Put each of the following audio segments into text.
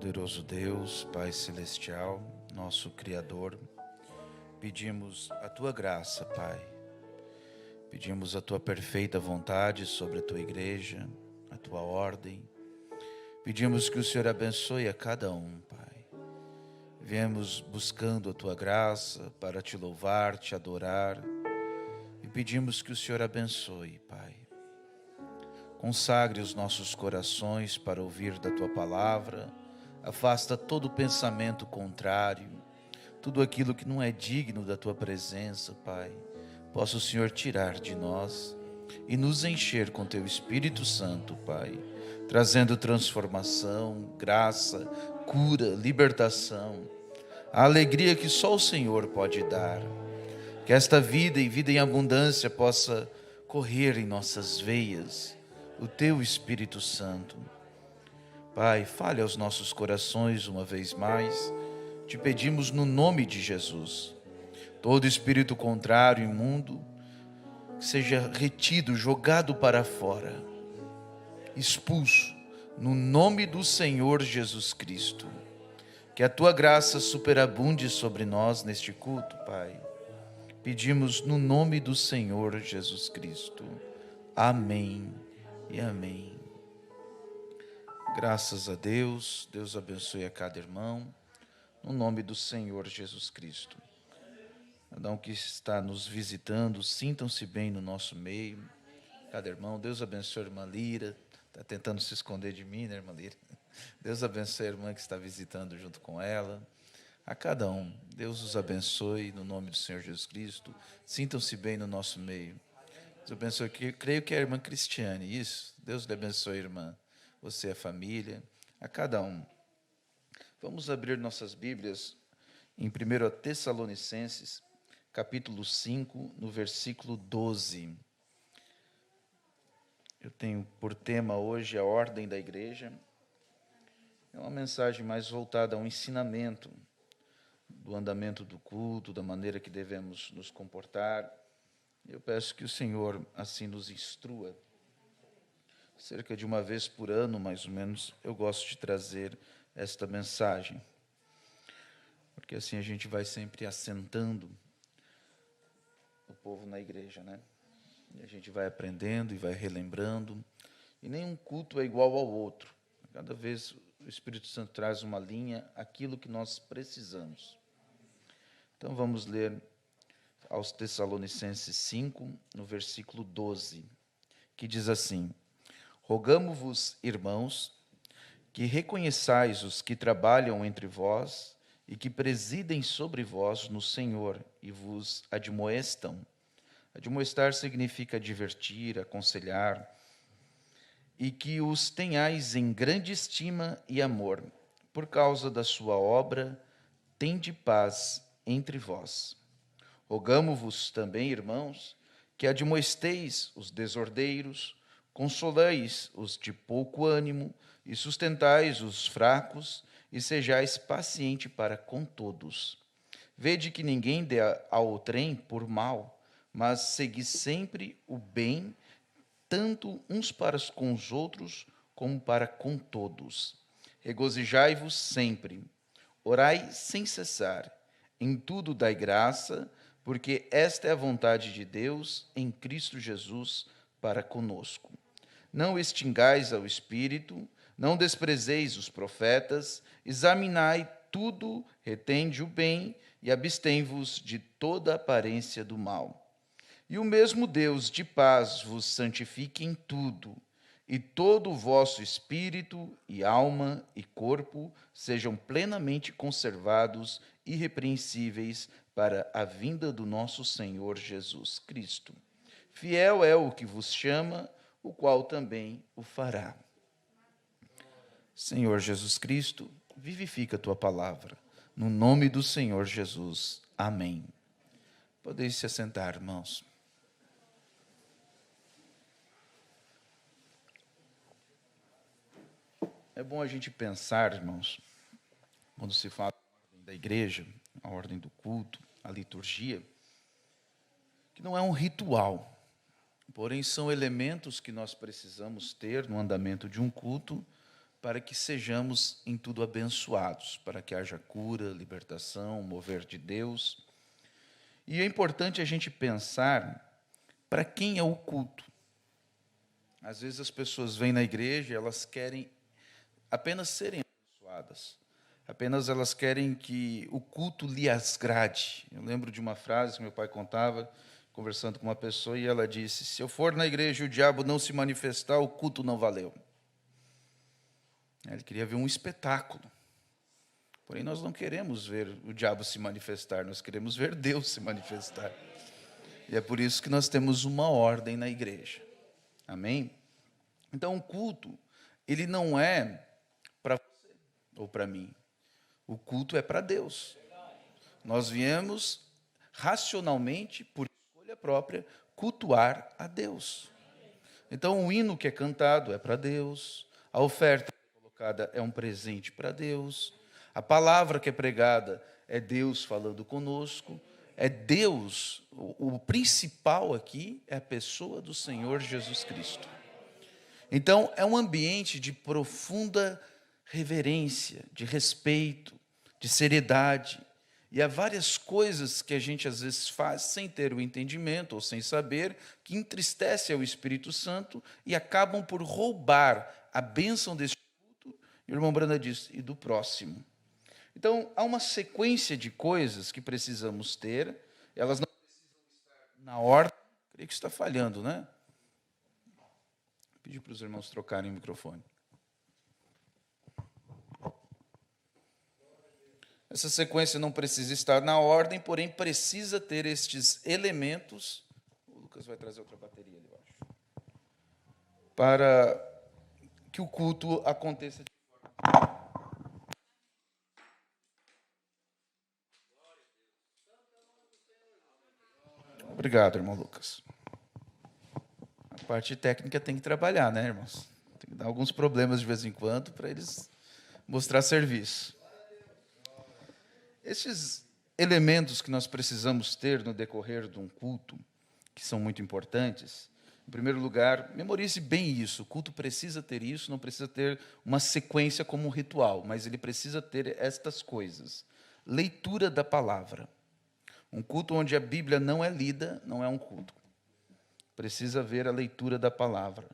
Poderoso Deus, Pai Celestial, nosso Criador, pedimos a Tua graça, Pai. Pedimos a Tua perfeita vontade sobre a Tua igreja, a Tua ordem. Pedimos que o Senhor abençoe a cada um, Pai. Viemos buscando a Tua graça para Te louvar, Te adorar. E pedimos que o Senhor abençoe, Pai. Consagre os nossos corações para ouvir da Tua palavra. Afasta todo pensamento contrário, tudo aquilo que não é digno da Tua presença, Pai. Possa o Senhor tirar de nós e nos encher com Teu Espírito Santo, Pai, trazendo transformação, graça, cura, libertação, a alegria que só o Senhor pode dar. Que esta vida e vida em abundância possa correr em nossas veias, o Teu Espírito Santo. Pai, fale aos nossos corações uma vez mais, te pedimos no nome de Jesus. Todo espírito contrário, imundo, que seja retido, jogado para fora, expulso, no nome do Senhor Jesus Cristo. Que a Tua graça superabunde sobre nós neste culto, Pai. Pedimos no nome do Senhor Jesus Cristo. Amém e amém. Graças a Deus, Deus abençoe a cada irmão, no nome do Senhor Jesus Cristo. Cada um que está nos visitando, sintam-se bem no nosso meio. Cada irmão, Deus abençoe a irmã Lira, está tentando se esconder de mim, né, irmã Lira? Deus abençoe a irmã que está visitando junto com ela. A cada um, Deus os abençoe no nome do Senhor Jesus Cristo. Sintam-se bem no nosso meio. Deus abençoe, creio que é a irmã Cristiane, isso? Deus lhe abençoe, irmã. Você, a família, a cada um. Vamos abrir nossas Bíblias em 1 Tessalonicenses, capítulo 5, no versículo 12. Eu tenho por tema hoje a ordem da igreja. É uma mensagem mais voltada ao ensinamento do andamento do culto, da maneira que devemos nos comportar. Eu peço que o Senhor assim nos instrua. Cerca de uma vez por ano, mais ou menos, eu gosto de trazer esta mensagem. Porque assim a gente vai sempre assentando o povo na igreja, né? E a gente vai aprendendo e vai relembrando. E nenhum culto é igual ao outro. Cada vez o Espírito Santo traz uma linha, aquilo que nós precisamos. Então vamos ler aos Tessalonicenses 5, no versículo 12, que diz assim: Rogamo-vos, irmãos, que reconheçais os que trabalham entre vós e que presidem sobre vós no Senhor e vos admoestam. Admoestar significa advertir, aconselhar, e que os tenhais em grande estima e amor. Por causa da sua obra, tende paz entre vós. Rogamo-vos também, irmãos, que admoesteis os desordeiros, consoleis os de pouco ânimo e sustentais os fracos e sejais paciente para com todos. Vede que ninguém dê ao outrem por mal, mas segui sempre o bem, tanto uns para com os outros, como para com todos. Regozijai-vos sempre, orai sem cessar, em tudo dai graça, porque esta é a vontade de Deus em Cristo Jesus para conosco. Não extingais ao Espírito, não desprezeis os profetas, examinai tudo, retende o bem e abstém-vos de toda aparência do mal. E o mesmo Deus de paz vos santifique em tudo, e todo o vosso espírito e alma e corpo sejam plenamente conservados, irrepreensíveis, para a vinda do nosso Senhor Jesus Cristo. Fiel é o que vos chama, o qual também o fará. Senhor Jesus Cristo, vivifica a tua palavra. No nome do Senhor Jesus. Amém. Podeis se assentar, irmãos. É bom a gente pensar, irmãos, quando se fala da igreja, a ordem do culto, a liturgia, que não é um ritual, porém são elementos que nós precisamos ter no andamento de um culto para que sejamos em tudo abençoados, para que haja cura, libertação, mover de Deus. E é importante a gente pensar para quem é o culto. Às vezes as pessoas vêm na igreja e elas querem apenas serem abençoadas. Apenas elas querem que o culto lhe agrade. Eu lembro de uma frase que meu pai contava, conversando com uma pessoa, e ela disse: se eu for na igreja e o diabo não se manifestar, o culto não valeu. Ele queria ver um espetáculo. Porém, nós não queremos ver o diabo se manifestar, nós queremos ver Deus se manifestar. E é por isso que nós temos uma ordem na igreja. Amém? Então, o culto, ele não é para você ou para mim. O culto é para Deus. Nós viemos racionalmente, por escolha própria, cultuar a Deus. Então, o hino que é cantado é para Deus, a oferta colocada é um presente para Deus, a palavra que é pregada é Deus falando conosco, é Deus, o principal aqui é a pessoa do Senhor Jesus Cristo. Então, é um ambiente de profunda reverência, de respeito, de seriedade. E há várias coisas que a gente às vezes faz sem ter o entendimento ou sem saber, que entristece ao Espírito Santo e acabam por roubar a bênção deste culto, e o irmão Branda diz, e do próximo. Então, há uma sequência de coisas que precisamos ter, elas não precisam estar na ordem. Creio que está falhando, né? Vou pedir para os irmãos trocarem o microfone. Essa sequência não precisa estar na ordem, porém precisa ter estes elementos. O Lucas vai trazer outra bateria ali embaixo. Para que o culto aconteça de forma. Obrigado, irmão Lucas. A parte técnica tem que trabalhar, né, irmãos? Tem que dar alguns problemas de vez em quando para eles mostrar serviço. Esses elementos que nós precisamos ter no decorrer de um culto, que são muito importantes, em primeiro lugar, memorize bem isso. O culto precisa ter isso, não precisa ter uma sequência como um ritual, mas ele precisa ter estas coisas. Leitura da palavra. Um culto onde a Bíblia não é lida, não é um culto. Precisa haver a leitura da palavra.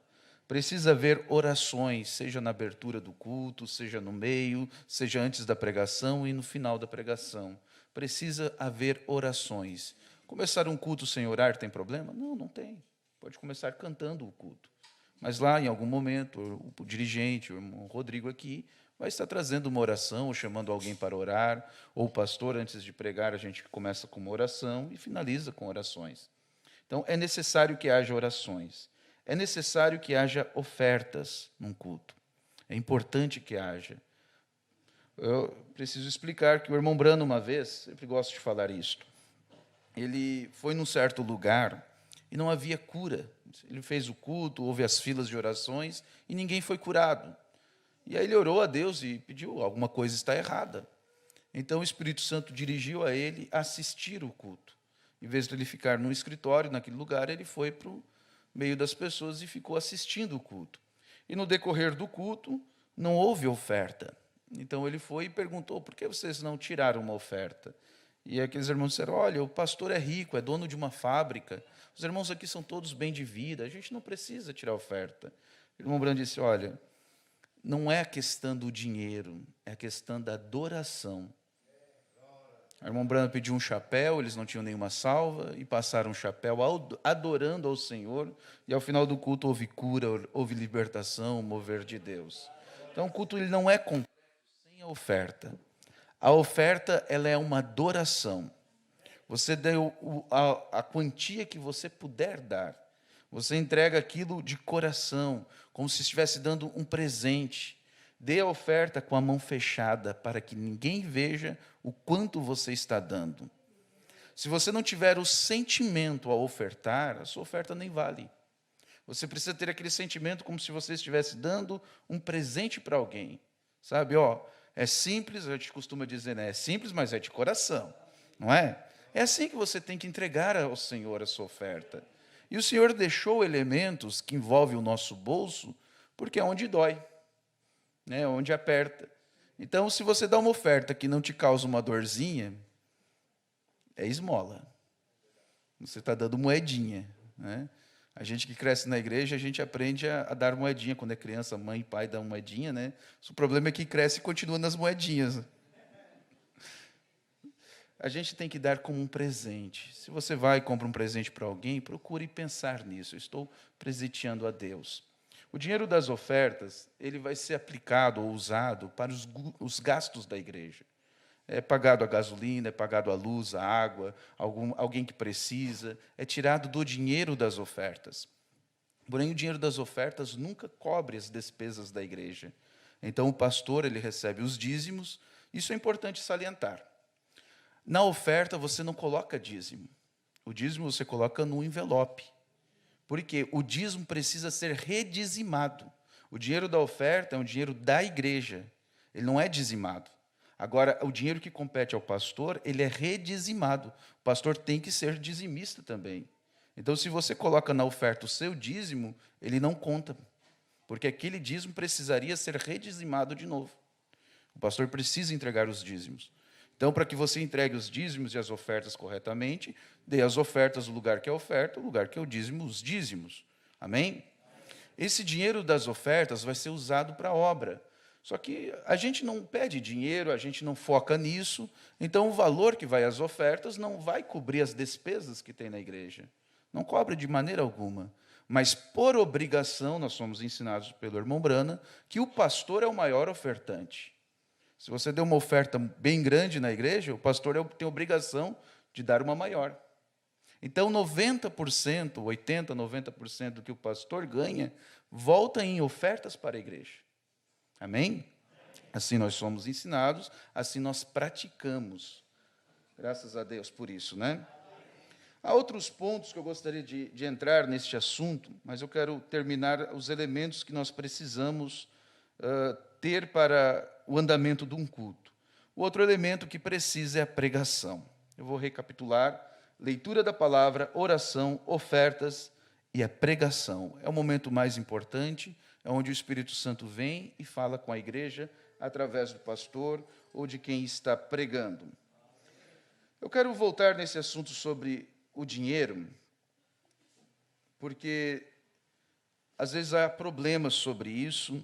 Precisa haver orações, seja na abertura do culto, seja no meio, seja antes da pregação e no final da pregação. Precisa haver orações. Começar um culto sem orar tem problema? Não, não tem. Pode começar cantando o culto. Mas lá, em algum momento, o dirigente, o irmão Rodrigo aqui, vai estar trazendo uma oração, ou chamando alguém para orar, ou o pastor, antes de pregar, a gente começa com uma oração e finaliza com orações. Então, é necessário que haja orações. É necessário que haja ofertas num culto. É importante que haja. Eu preciso explicar que o irmão Brando, uma vez, sempre gosto de falar isto, ele foi num certo lugar e não havia cura. Ele fez o culto, houve as filas de orações e ninguém foi curado. E aí ele orou a Deus e pediu, alguma coisa está errada. Então o Espírito Santo dirigiu a ele assistir o culto. Em vez de ele ficar no escritório, naquele lugar, ele foi para o meio das pessoas e ficou assistindo o culto. E no decorrer do culto, não houve oferta. Então ele foi e perguntou, por que vocês não tiraram uma oferta? E aqueles irmãos disseram, olha, o pastor é rico, é dono de uma fábrica, os irmãos aqui são todos bem de vida, a gente não precisa tirar oferta. O irmão Brando disse, olha, não é a questão do dinheiro, é a questão da adoração. O irmão Brando pediu um chapéu, eles não tinham nenhuma salva, e passaram um chapéu adorando ao Senhor, e ao final do culto houve cura, houve libertação, mover de Deus. Então o culto ele não é completo sem a oferta. A oferta ela é uma adoração. Você deu a quantia que você puder dar. Você entrega aquilo de coração, como se estivesse dando um presente. Dê a oferta com a mão fechada, para que ninguém veja o quanto você está dando. Se você não tiver o sentimento a ofertar, a sua oferta nem vale. Você precisa ter aquele sentimento como se você estivesse dando um presente para alguém. Sabe, é simples, a gente costuma dizer, né? É simples, mas é de coração, não é? É assim que você tem que entregar ao Senhor a sua oferta. E o Senhor deixou elementos que envolvem o nosso bolso, porque é onde dói. né? Onde aperta. Então, se você dá uma oferta que não te causa uma dorzinha, é esmola. Você está dando moedinha, né? A gente que cresce na igreja, a gente aprende a dar moedinha. Quando é criança, mãe e pai dão moedinha, né? O problema é que cresce e continua nas moedinhas. A gente tem que dar como um presente. Se você vai e compra um presente para alguém, procure pensar nisso. Eu estou presenteando a Deus. O dinheiro das ofertas, ele vai ser aplicado ou usado para os gastos da igreja. É pagado a gasolina, é pagado a luz, a água, alguém que precisa, é tirado do dinheiro das ofertas. Porém, o dinheiro das ofertas nunca cobre as despesas da igreja. Então, o pastor ele recebe os dízimos, isso é importante salientar. Na oferta, você não coloca dízimo. O dízimo você coloca no envelope. Porque o dízimo precisa ser redizimado. O dinheiro da oferta é um dinheiro da igreja, ele não é dizimado. Agora, o dinheiro que compete ao pastor, ele é redizimado. O pastor tem que ser dizimista também. Então, se você coloca na oferta o seu dízimo, ele não conta, porque aquele dízimo precisaria ser redizimado de novo. O pastor precisa entregar os dízimos. Então, para que você entregue os dízimos e as ofertas corretamente, dê as ofertas no lugar que é oferta, no lugar que é o dízimo, os dízimos. Amém? Esse dinheiro das ofertas vai ser usado para a obra. Só que a gente não pede dinheiro, a gente não foca nisso, então o valor que vai às ofertas não vai cobrir as despesas que tem na igreja. Não cobre de maneira alguma. Mas, por obrigação, nós somos ensinados pelo irmão Brana, que o pastor é o maior ofertante. Se você der uma oferta bem grande na igreja, o pastor tem a obrigação de dar uma maior. Então, 90%, 80%, 90% do que o pastor ganha, volta em ofertas para a igreja. Amém? Assim nós somos ensinados, assim nós praticamos. Graças a Deus por isso, né? Há outros pontos que eu gostaria de entrar neste assunto, mas eu quero terminar os elementos que nós precisamos ter para o andamento de um culto. O outro elemento que precisa é a pregação. Eu vou recapitular: leitura da palavra, oração, ofertas e a pregação. É o momento mais importante, é onde o Espírito Santo vem e fala com a igreja através do pastor ou de quem está pregando. Eu quero voltar nesse assunto sobre o dinheiro, porque às vezes há problemas sobre isso,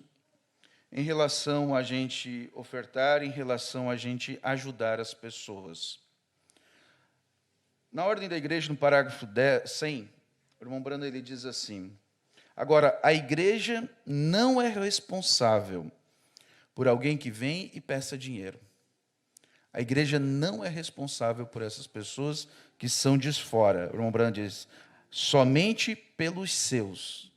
em relação a gente ofertar, em relação a gente ajudar as pessoas. Na ordem da igreja, no parágrafo 100, o irmão Brando ele diz assim: agora, a igreja não é responsável por alguém que vem e peça dinheiro. A igreja não é responsável por essas pessoas que são de fora. O irmão Brando diz: somente pelos seus.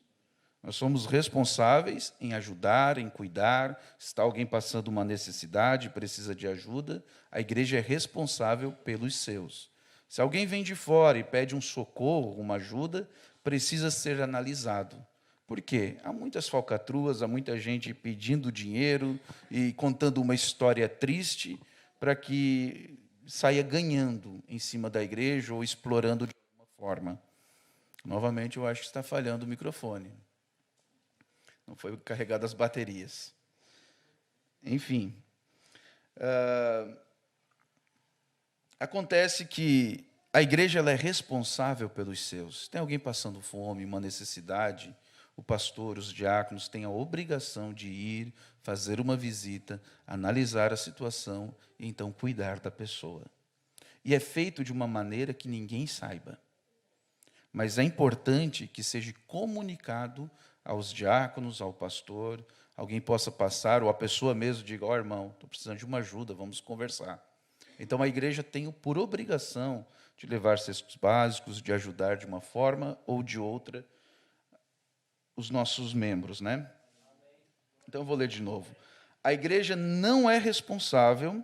Nós somos responsáveis em ajudar, em cuidar. Se está alguém passando uma necessidade, precisa de ajuda, a igreja é responsável pelos seus. Se alguém vem de fora e pede um socorro, uma ajuda, precisa ser analisado. Por quê? Há muitas falcatruas, há muita gente pedindo dinheiro e contando uma história triste para que saia ganhando em cima da igreja ou explorando de alguma forma. Novamente, eu acho que está falhando o microfone. Não foi carregado as baterias. Enfim. Acontece que a igreja ela é responsável pelos seus. Se tem alguém passando fome, uma necessidade, o pastor, os diáconos têm a obrigação de ir, fazer uma visita, analisar a situação e então cuidar da pessoa. E é feito de uma maneira que ninguém saiba. Mas é importante que seja comunicado aos diáconos, ao pastor, alguém possa passar, ou a pessoa mesmo diga: ó, irmão, estou precisando de uma ajuda, vamos conversar. Então, a igreja tem por obrigação de levar cestos básicos, de ajudar de uma forma ou de outra os nossos membros, né? Então, eu vou ler de novo. A igreja não é responsável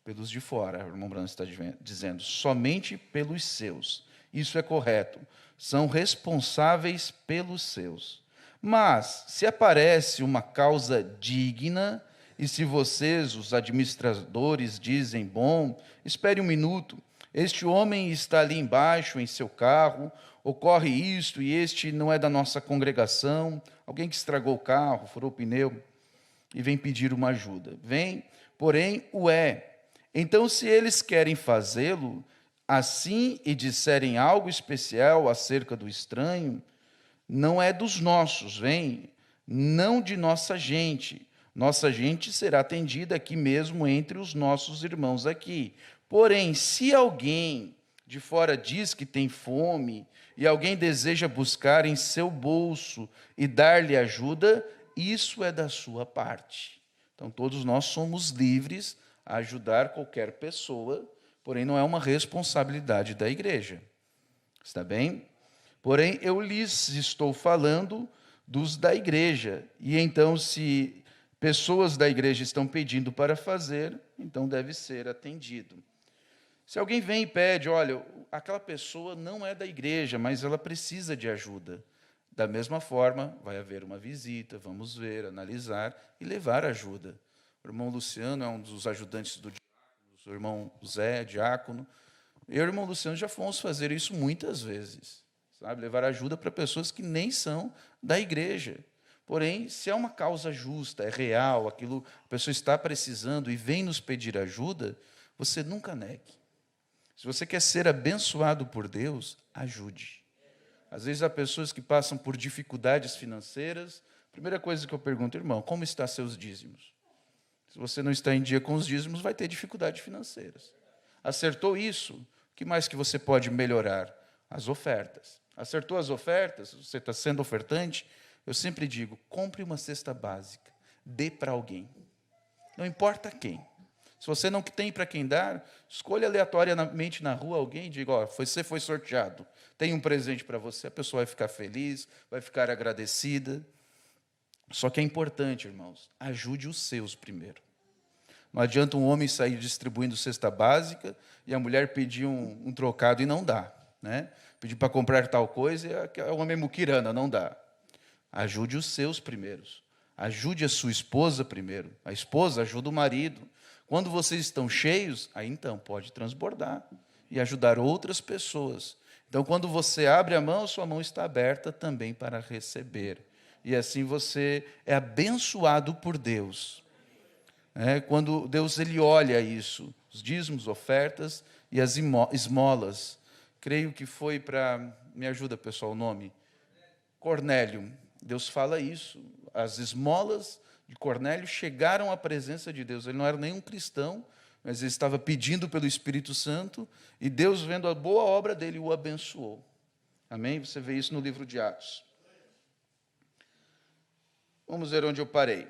pelos de fora, o irmão Brando está dizendo, somente pelos seus. Isso é correto. São responsáveis pelos seus. Mas, se aparece uma causa digna, e se vocês, os administradores, dizem: bom, espere um minuto, este homem está ali embaixo em seu carro, ocorre isto e este não é da nossa congregação, alguém que estragou o carro, furou o pneu. e vem pedir uma ajuda. Vem, porém, o é. Então, se eles querem fazê-lo assim e disserem algo especial acerca do estranho, não é dos nossos, vem, não de nossa gente. Nossa gente será atendida aqui mesmo entre os nossos irmãos aqui. Porém, se alguém de fora diz que tem fome e alguém deseja buscar em seu bolso e dar-lhe ajuda, isso é da sua parte. Então, todos nós somos livres a ajudar qualquer pessoa, porém não é uma responsabilidade da igreja. Está bem? Porém, eu lhes estou falando dos da igreja. E então, se pessoas da igreja estão pedindo para fazer, então deve ser atendido. Se alguém vem e pede, olha, aquela pessoa não é da igreja, mas ela precisa de ajuda. Da mesma forma, vai haver uma visita, vamos ver, analisar e levar ajuda. O irmão Luciano é um dos ajudantes do diácono, o irmão Zé, diácono. Eu e o irmão Luciano já fomos fazer isso muitas vezes, sabe? Levar ajuda para pessoas que nem são da igreja. Porém, se é uma causa justa, é real, aquilo a pessoa está precisando e vem nos pedir ajuda, você nunca negue. Se você quer ser abençoado por Deus, ajude. Às vezes há pessoas que passam por dificuldades financeiras. Primeira coisa que eu pergunto, irmão, como estão seus dízimos? Se você não está em dia com os dízimos, vai ter dificuldades financeiras. Acertou isso? O que mais que você pode melhorar? As ofertas. Acertou as ofertas? Você está sendo ofertante? Eu sempre digo, compre uma cesta básica. Dê para alguém. Não importa quem. Se você não tem para quem dar, escolha aleatoriamente na rua alguém e diga, você foi sorteado, tem um presente para você. A pessoa vai ficar feliz, vai ficar agradecida. Só que é importante, irmãos, ajude os seus primeiro. Não adianta um homem sair distribuindo cesta básica e a mulher pedir um trocado e não dá. Né? Pedir para comprar tal coisa e é homem muquirana, não dá. Ajude os seus primeiros. Ajude a sua esposa primeiro. A esposa ajuda o marido. Quando vocês estão cheios, aí então pode transbordar e ajudar outras pessoas. Então, quando você abre a mão, sua mão está aberta também para receber. E assim você é abençoado por Deus. Quando Deus ele olha isso, os dízimos, ofertas e as esmolas. Creio que foi para... Me ajuda, pessoal, o nome. Cornélio. Deus fala isso. As esmolas de Cornélio chegaram à presença de Deus. Ele não era nenhum cristão, mas ele estava pedindo pelo Espírito Santo, e Deus, vendo a boa obra dele, o abençoou. Amém? Você vê isso no livro de Atos. Vamos ver onde eu parei.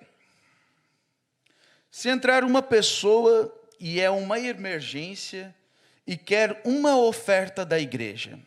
Se entrar uma pessoa e é uma emergência e quer uma oferta da igreja.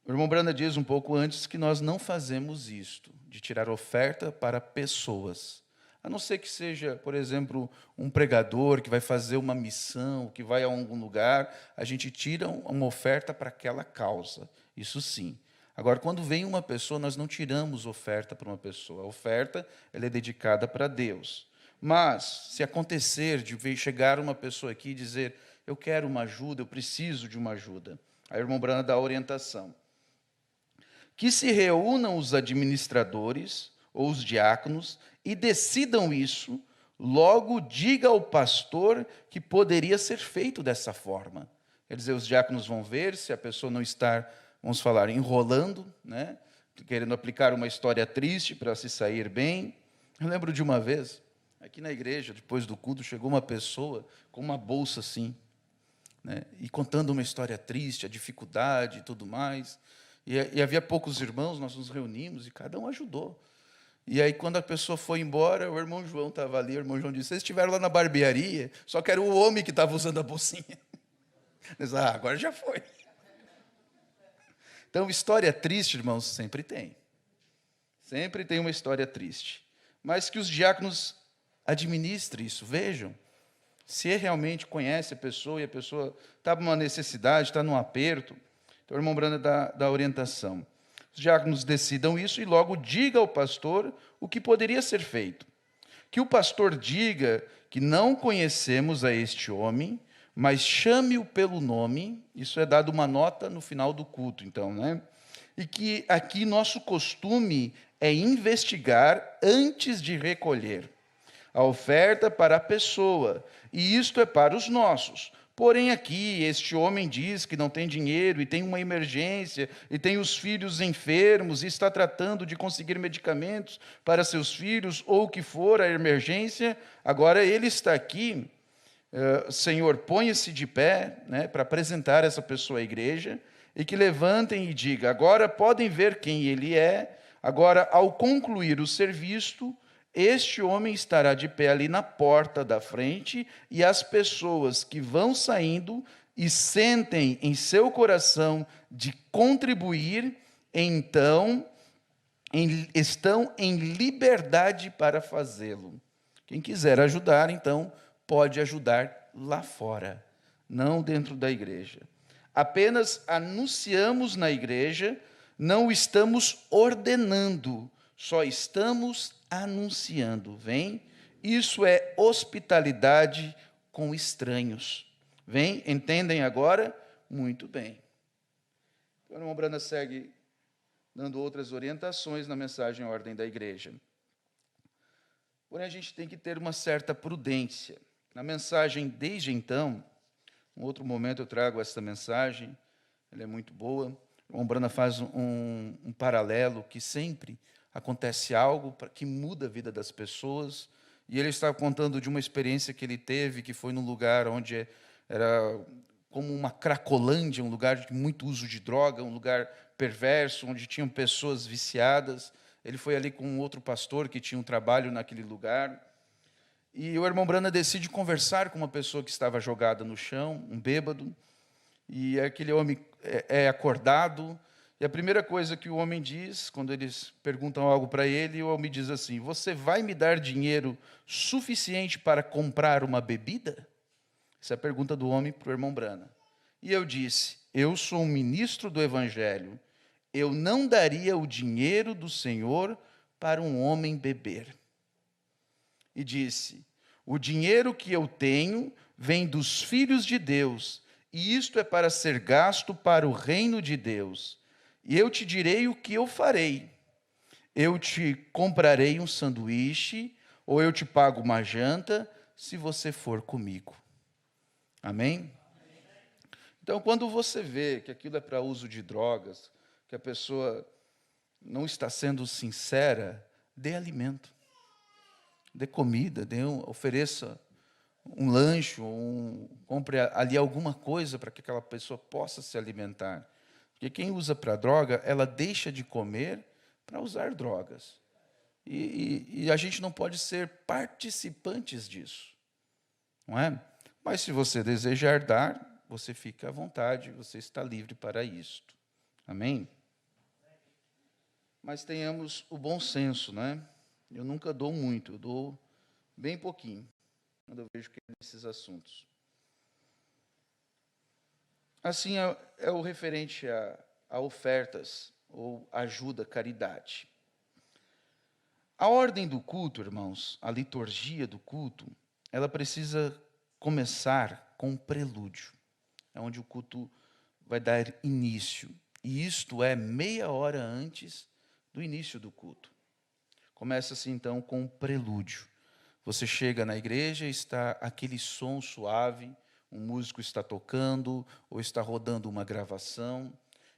O irmão Branda diz um pouco antes que nós não fazemos isto, de tirar oferta para pessoas. A não ser que seja, por exemplo, um pregador que vai fazer uma missão, que vai a algum lugar, a gente tira uma oferta para aquela causa. Isso sim. Agora, quando vem uma pessoa, nós não tiramos oferta para uma pessoa. A oferta ela é dedicada para Deus. Mas, se acontecer de chegar uma pessoa aqui e dizer, eu quero uma ajuda, eu preciso de uma ajuda, aí o irmão Branda dá a orientação. Que se reúnam os administradores ou os diáconos e decidam isso, logo diga ao pastor que poderia ser feito dessa forma. Quer dizer, os diáconos vão ver se a pessoa não está, vamos falar, enrolando, né? Querendo aplicar uma história triste para se sair bem. Eu lembro de uma vez, aqui na igreja, depois do culto, chegou uma pessoa com uma bolsa assim, né? E contando uma história triste, a dificuldade e tudo mais. E havia poucos irmãos, nós nos reunimos e cada um ajudou. E aí, quando a pessoa foi embora, o irmão João estava ali, o irmão João disse, vocês estiveram lá na barbearia, só que era o homem que estava usando a bolsinha. Disse, agora já foi. Então, história triste, irmãos, sempre tem. Sempre tem uma história triste. Mas que os diáconos administrem isso, vejam. Se realmente conhece a pessoa e a pessoa está numa necessidade, está num aperto, então o irmão Branda dá orientação. Os diáconos decidam isso e logo diga ao pastor o que poderia ser feito. Que o pastor diga que não conhecemos a este homem, mas chame-o pelo nome. Isso é dado uma nota no final do culto, então, né? e que aqui nosso costume é investigar antes de recolher a oferta para a pessoa, e isto é para os nossos. Porém, aqui, este homem diz que não tem dinheiro e tem uma emergência, e tem os filhos enfermos, e está tratando de conseguir medicamentos para seus filhos, ou o que for a emergência. Agora, ele está aqui, Senhor, ponha-se de pé, né, para apresentar essa pessoa à igreja, e que levantem e digam: agora podem ver quem ele é. Agora, ao concluir o serviço, este homem estará de pé ali na porta da frente, e as pessoas que vão saindo e sentem em seu coração de contribuir, então estão em liberdade para fazê-lo. Quem quiser ajudar, então, pode ajudar lá fora, não dentro da igreja. Apenas anunciamos na igreja, não estamos ordenando, só estamos anunciando. Vem? Isso é hospitalidade com estranhos. Vem? Entendem agora? Muito bem. Então, o irmão Brana segue dando outras orientações na mensagem à ordem da igreja. Porém, a gente tem que ter uma certa prudência. Na mensagem, desde então, em outro momento eu trago essa mensagem, ela é muito boa. O irmão Brana faz um paralelo que sempre acontece algo que muda a vida das pessoas, e ele está contando de uma experiência que ele teve, que foi num lugar onde era como uma cracolândia, um lugar de muito uso de droga, um lugar perverso, onde tinham pessoas viciadas. Ele foi ali com um outro pastor que tinha um trabalho naquele lugar, e o irmão Brana decide conversar com uma pessoa que estava jogada no chão, um bêbado, e aquele homem é acordado, e a primeira coisa que o homem diz, quando eles perguntam algo para ele, o homem diz assim: você vai me dar dinheiro suficiente para comprar uma bebida? Essa é a pergunta do homem para o irmão Brana. E eu disse: eu sou um ministro do Evangelho, eu não daria o dinheiro do Senhor para um homem beber. E disse: o dinheiro que eu tenho vem dos filhos de Deus, e isto é para ser gasto para o reino de Deus. E eu te direi o que eu farei. Eu te comprarei um sanduíche, ou eu te pago uma janta, se você for comigo. Amém? Então, quando você vê que aquilo é para uso de drogas, que a pessoa não está sendo sincera, dê alimento, dê comida, ofereça um lanche, compre ali alguma coisa para que aquela pessoa possa se alimentar. Porque quem usa para droga, ela deixa de comer para usar drogas. E a gente não pode ser participantes disso, não é? Mas se você desejar dar, você fica à vontade, você está livre para isto. Amém? Mas tenhamos o bom senso, né? Eu nunca dou muito, eu dou bem pouquinho, quando eu vejo que é nesses assuntos. Assim é o referente a ofertas ou ajuda, caridade. A ordem do culto, irmãos, a liturgia do culto, ela precisa começar com um prelúdio. É onde o culto vai dar início. E isto é meia hora antes do início do culto. Começa-se então com um prelúdio. Você chega na igreja e está aquele som suave, um músico está tocando ou está rodando uma gravação,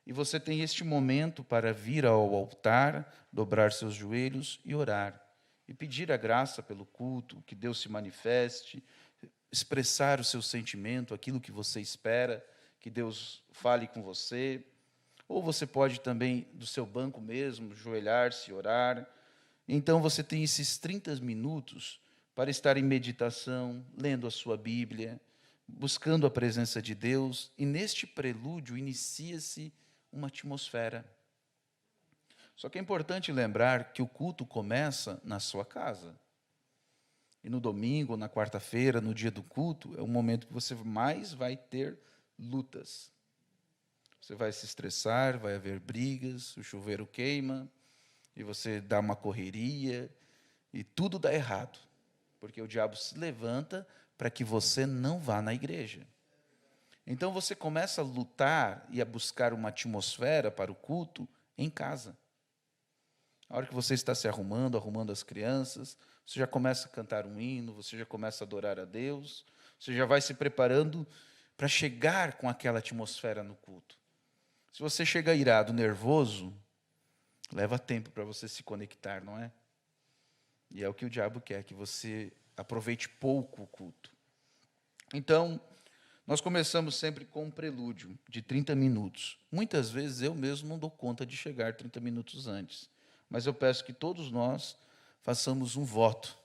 e você tem este momento para vir ao altar, dobrar seus joelhos e orar, e pedir a graça pelo culto, que Deus se manifeste, expressar o seu sentimento, aquilo que você espera, que Deus fale com você. Ou você pode também, do seu banco mesmo, ajoelhar-se e orar. Então você tem esses 30 minutos para estar em meditação, lendo a sua Bíblia, buscando a presença de Deus, e neste prelúdio inicia-se uma atmosfera. Só que é importante lembrar que o culto começa na sua casa. E no domingo, na quarta-feira, no dia do culto, é o momento que você mais vai ter lutas. Você vai se estressar, vai haver brigas, o chuveiro queima, e você dá uma correria, e tudo dá errado. Porque o diabo se levanta para que você não vá na igreja. Então você começa a lutar e a buscar uma atmosfera para o culto em casa. A hora que você está se arrumando as crianças, você já começa a cantar um hino, você já começa a adorar a Deus, você já vai se preparando para chegar com aquela atmosfera no culto. Se você chega irado, nervoso, leva tempo para você se conectar, não é? E é o que o diabo quer, que você aproveite pouco o culto. Então, nós começamos sempre com um prelúdio de 30 minutos. Muitas vezes eu mesmo não dou conta de chegar 30 minutos antes. Mas eu peço que todos nós façamos um voto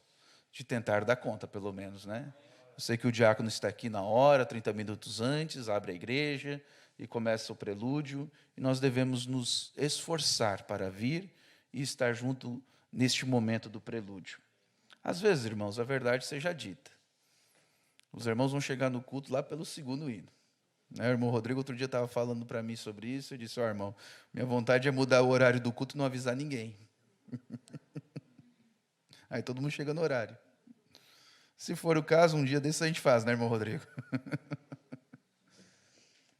de tentar dar conta, pelo menos, né? Eu sei que o diácono está aqui na hora, 30 minutos antes, abre a igreja e começa o prelúdio, e nós devemos nos esforçar para vir e estar junto neste momento do prelúdio. Às vezes, irmãos, a verdade seja dita. Os irmãos vão chegar no culto lá pelo segundo hino. O irmão Rodrigo outro dia estava falando para mim sobre isso, eu disse, irmão, minha vontade é mudar o horário do culto e não avisar ninguém. Aí todo mundo chega no horário. Se for o caso, um dia desse a gente faz, né, irmão Rodrigo?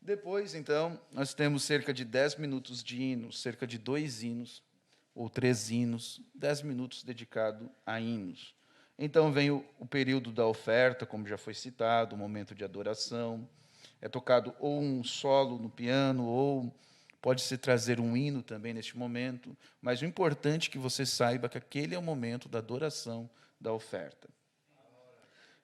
Depois, então, nós temos cerca de 10 minutos de hinos, cerca de 2 hinos, ou 3 hinos, 10 minutos dedicado a hinos. Então vem o período da oferta, como já foi citado, o momento de adoração. É tocado ou um solo no piano, ou pode-se trazer um hino também neste momento. Mas o importante é que você saiba que aquele é o momento da adoração, da oferta.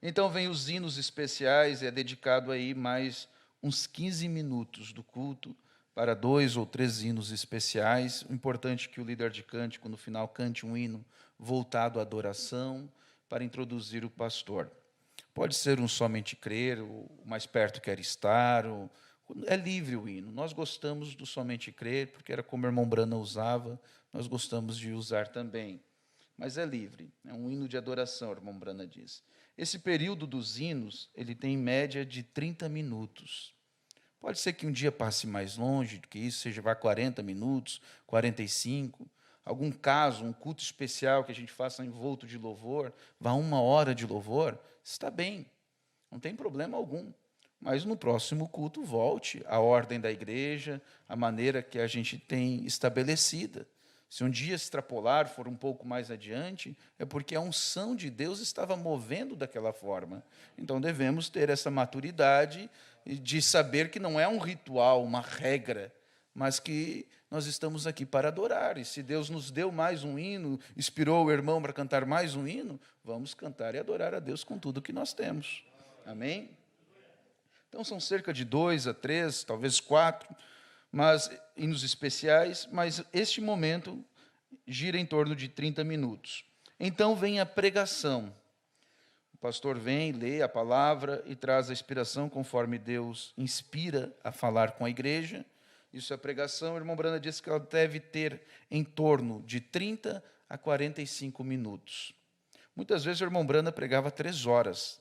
Então vem os hinos especiais, e é dedicado aí mais uns 15 minutos do culto para 2 ou 3 hinos especiais. O importante é que o líder de cântico, no final, cante um hino voltado à adoração, para introduzir o pastor. Pode ser um somente crer, o mais perto quer estar, é livre o hino. Nós gostamos do somente crer, porque era como o irmão Brana usava, nós gostamos de usar também. Mas é livre, é um hino de adoração, o irmão Brana diz. Esse período dos hinos, ele tem em média de 30 minutos. Pode ser que um dia passe mais longe do que isso, seja vá 40 minutos, 45. Algum caso, um culto especial que a gente faça envolto de louvor, vá 1 hora de louvor, está bem, não tem problema algum. Mas no próximo culto volte à ordem da igreja, à maneira que a gente tem estabelecida. Se um dia extrapolar, for um pouco mais adiante, é porque a unção de Deus estava movendo daquela forma. Então devemos ter essa maturidade de saber que não é um ritual, uma regra, mas que nós estamos aqui para adorar. E se Deus nos deu mais um hino, inspirou o irmão para cantar mais um hino, vamos cantar e adorar a Deus com tudo que nós temos. Amém? Então são cerca de 2 a 3, talvez 4, mas hinos especiais, mas este momento gira em torno de 30 minutos. Então vem a pregação. O pastor vem, lê a palavra e traz a inspiração conforme Deus inspira a falar com a igreja. Isso é a pregação. O irmão Brana disse que ela deve ter em torno de 30 a 45 minutos. Muitas vezes o irmão Brana pregava 3 horas,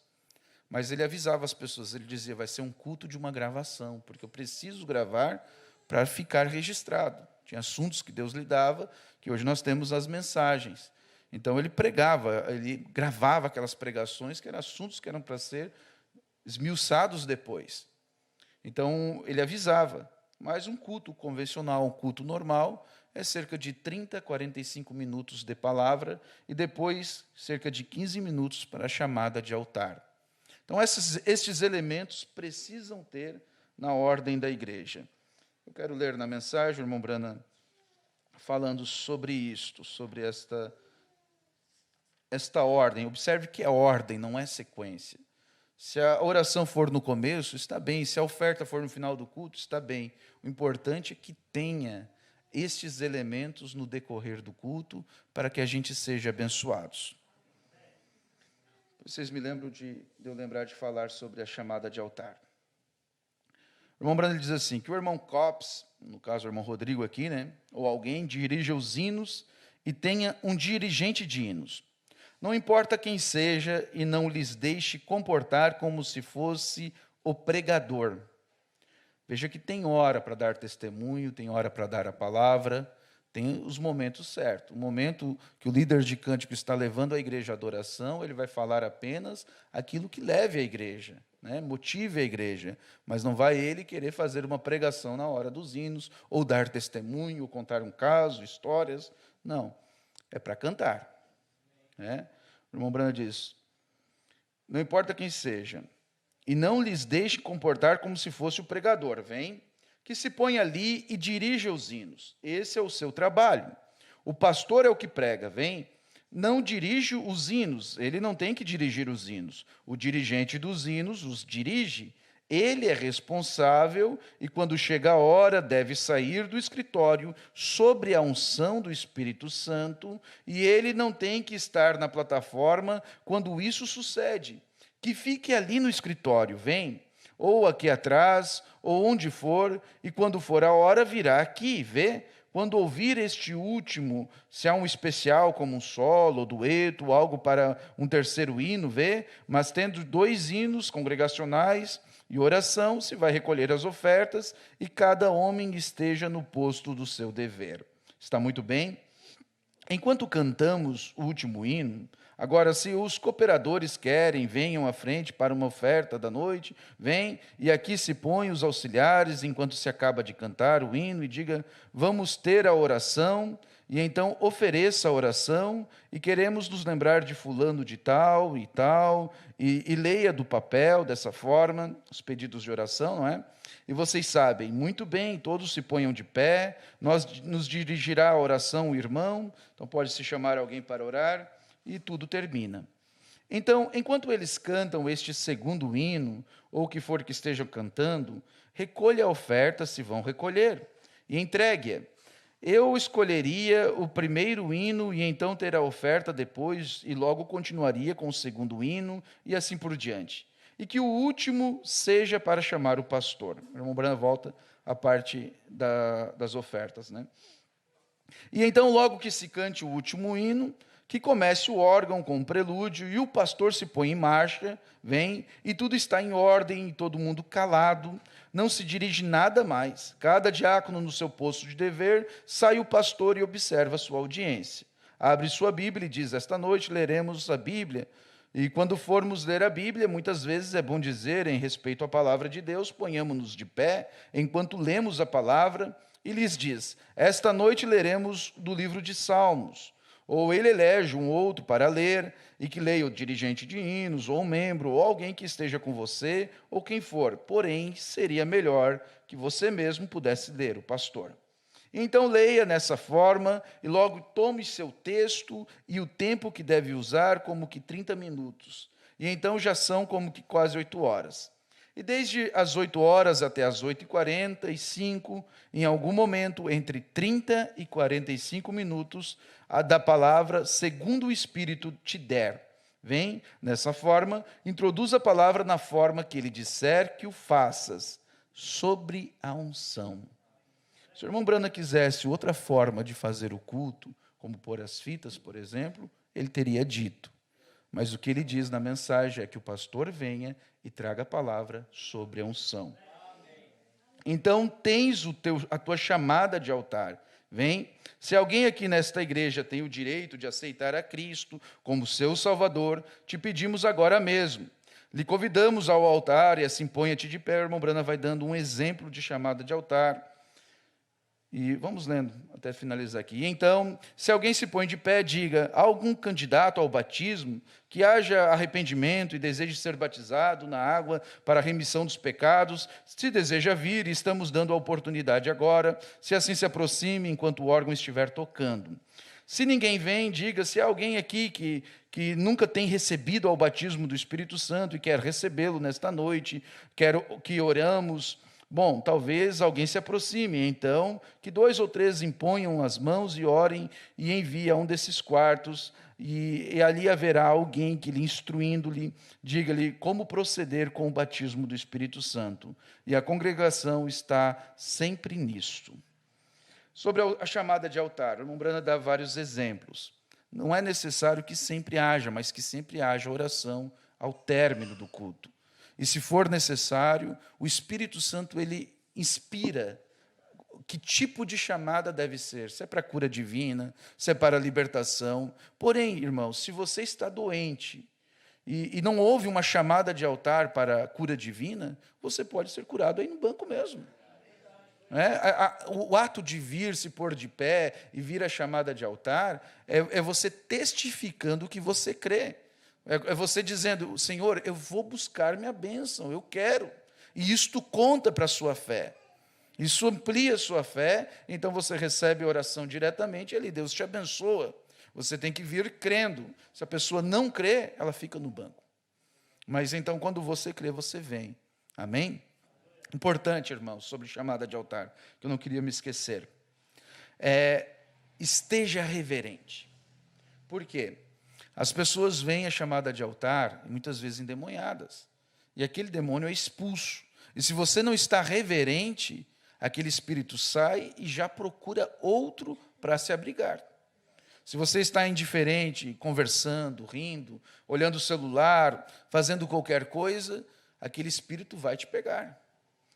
mas ele avisava as pessoas, ele dizia, vai ser um culto de uma gravação, porque eu preciso gravar para ficar registrado. Tinha assuntos que Deus lhe dava, que hoje nós temos as mensagens. Então ele pregava, ele gravava aquelas pregações, que eram assuntos que eram para ser esmiuçados depois. Então ele avisava. Mas um culto convencional, um culto normal, é cerca de 30 a 45 minutos de palavra e depois cerca de 15 minutos para a chamada de altar. Então, estes elementos precisam ter na ordem da igreja. Eu quero ler na mensagem, o irmão Brana falando sobre isto, sobre esta ordem. Observe que é ordem, não é sequência. Se a oração for no começo, está bem. Se a oferta for no final do culto, está bem. O importante é que tenha estes elementos no decorrer do culto para que a gente seja abençoados. Vocês me lembram de eu lembrar de falar sobre a chamada de altar. O irmão Brando diz assim, que o irmão Copes, no caso o irmão Rodrigo aqui, né, ou alguém, dirija os hinos e tenha um dirigente de hinos. Não importa quem seja, e não lhes deixe comportar como se fosse o pregador. Veja que tem hora para dar testemunho, tem hora para dar a palavra, Tem os momentos certos. O momento que o líder de cântico está levando a igreja à adoração, ele vai falar apenas aquilo que leve a igreja, né? Motive a igreja, mas não vai ele querer fazer uma pregação na hora dos hinos, ou dar testemunho, ou contar um caso, histórias. Não, é para cantar, né? O irmão Brana diz, não importa quem seja, e não lhes deixe comportar como se fosse o pregador, vem, que se põe ali e dirige os hinos. Esse é o seu trabalho. O pastor é o que prega, vem, não dirige os hinos, ele não tem que dirigir os hinos. O dirigente dos hinos os dirige. Ele é responsável e, quando chega a hora, deve sair do escritório sobre a unção do Espírito Santo, e ele não tem que estar na plataforma quando isso sucede. Que fique ali no escritório, vem, ou aqui atrás, ou onde for, e quando for a hora, virá aqui, vê? Quando ouvir este último, se há um especial como um solo, dueto, algo para um terceiro hino, vê? Mas tendo 2 hinos congregacionais e oração, se vai recolher as ofertas, e cada homem esteja no posto do seu dever. Está muito bem? Enquanto cantamos o último hino, agora, se os cooperadores querem, venham à frente para uma oferta da noite, vem, e aqui se põem os auxiliares, enquanto se acaba de cantar o hino, e diga, vamos ter a oração, e então ofereça a oração, e queremos nos lembrar de fulano de tal, e leia do papel, dessa forma, os pedidos de oração, não é? E vocês sabem, muito bem, todos se ponham de pé, nos dirigirá a oração o irmão, então pode-se chamar alguém para orar, e tudo termina. Então, enquanto eles cantam este segundo hino, ou o que for que estejam cantando, recolha a oferta, se vão recolher, e entregue-a. Eu escolheria o primeiro hino, e então ter a oferta depois, e logo continuaria com o segundo hino, e assim por diante. E que o último seja para chamar o pastor. O irmão Brana volta à parte das ofertas, né? E então, logo que se cante o último hino, que comece o órgão com o prelúdio, e o pastor se põe em marcha, vem, e tudo está em ordem, e todo mundo calado, não se dirige nada mais. Cada diácono no seu posto de dever, sai o pastor e observa a sua audiência. Abre sua Bíblia e diz, esta noite leremos a Bíblia. E quando formos ler a Bíblia, muitas vezes é bom dizer, em respeito à palavra de Deus, ponhamos-nos de pé, enquanto lemos a palavra, e lhes diz, esta noite leremos do livro de Salmos. Ou ele elege um outro para ler, e que leia o dirigente de hinos, ou um membro, ou alguém que esteja com você, ou quem for. Porém, seria melhor que você mesmo pudesse ler, o pastor. Então leia nessa forma, e logo tome seu texto e o tempo que deve usar, como que 30 minutos. E então já são como que quase 8 horas. E desde as 8 horas até as 8h45, em algum momento, entre 30 e 45 minutos, a da palavra, segundo o Espírito te der. Vem, nessa forma, introduz a palavra na forma que ele disser que o faças, sobre a unção. Se o irmão Brana quisesse outra forma de fazer o culto, como pôr as fitas, por exemplo, ele teria dito. Mas o que ele diz na mensagem é que o pastor venha e traga a palavra sobre a unção. Então, tens a tua chamada de altar. Vem. Se alguém aqui nesta igreja tem o direito de aceitar a Cristo como seu Salvador, te pedimos agora mesmo. Lhe convidamos ao altar e assim ponha-te de pé. O irmão Brana vai dando um exemplo de chamada de altar. E vamos lendo até finalizar aqui. E então, se alguém se põe de pé, diga, há algum candidato ao batismo que haja arrependimento e deseje ser batizado na água para a remissão dos pecados? Se deseja vir, estamos dando a oportunidade agora, se assim se aproxime enquanto o órgão estiver tocando. Se ninguém vem, diga, se há alguém aqui que nunca tem recebido ao batismo do Espírito Santo e quer recebê-lo nesta noite, quer que oramos. Bom, talvez alguém se aproxime, então, que 2 ou 3 imponham as mãos e orem e envie a um desses quartos, e ali haverá alguém que lhe instruindo-lhe, diga-lhe como proceder com o batismo do Espírito Santo. E a congregação está sempre nisto. Sobre a chamada de altar, o irmão Brana dá vários exemplos. Não é necessário que sempre haja, mas que sempre haja oração ao término do culto. E se for necessário, o Espírito Santo, ele inspira que tipo de chamada deve ser, se é para cura divina, se é para libertação. Porém, irmãos, se você está doente e não houve uma chamada de altar para cura divina, você pode ser curado aí no banco mesmo. O ato de vir, se pôr de pé e vir a chamada de altar, é você testificando o que você crê. É você dizendo, Senhor, eu vou buscar minha bênção, eu quero. E isto conta para a sua fé. Isso amplia a sua fé, então você recebe a oração diretamente e ali Deus te abençoa. Você tem que vir crendo. Se a pessoa não crê, ela fica no banco. Mas então, quando você crê, você vem. Amém? Importante, irmãos, sobre chamada de altar, que eu não queria me esquecer. Esteja reverente. Por quê? As pessoas veem a chamada de altar, muitas vezes endemoniadas, e aquele demônio é expulso. E se você não está reverente, aquele espírito sai e já procura outro para se abrigar. Se você está indiferente, conversando, rindo, olhando o celular, fazendo qualquer coisa, aquele espírito vai te pegar.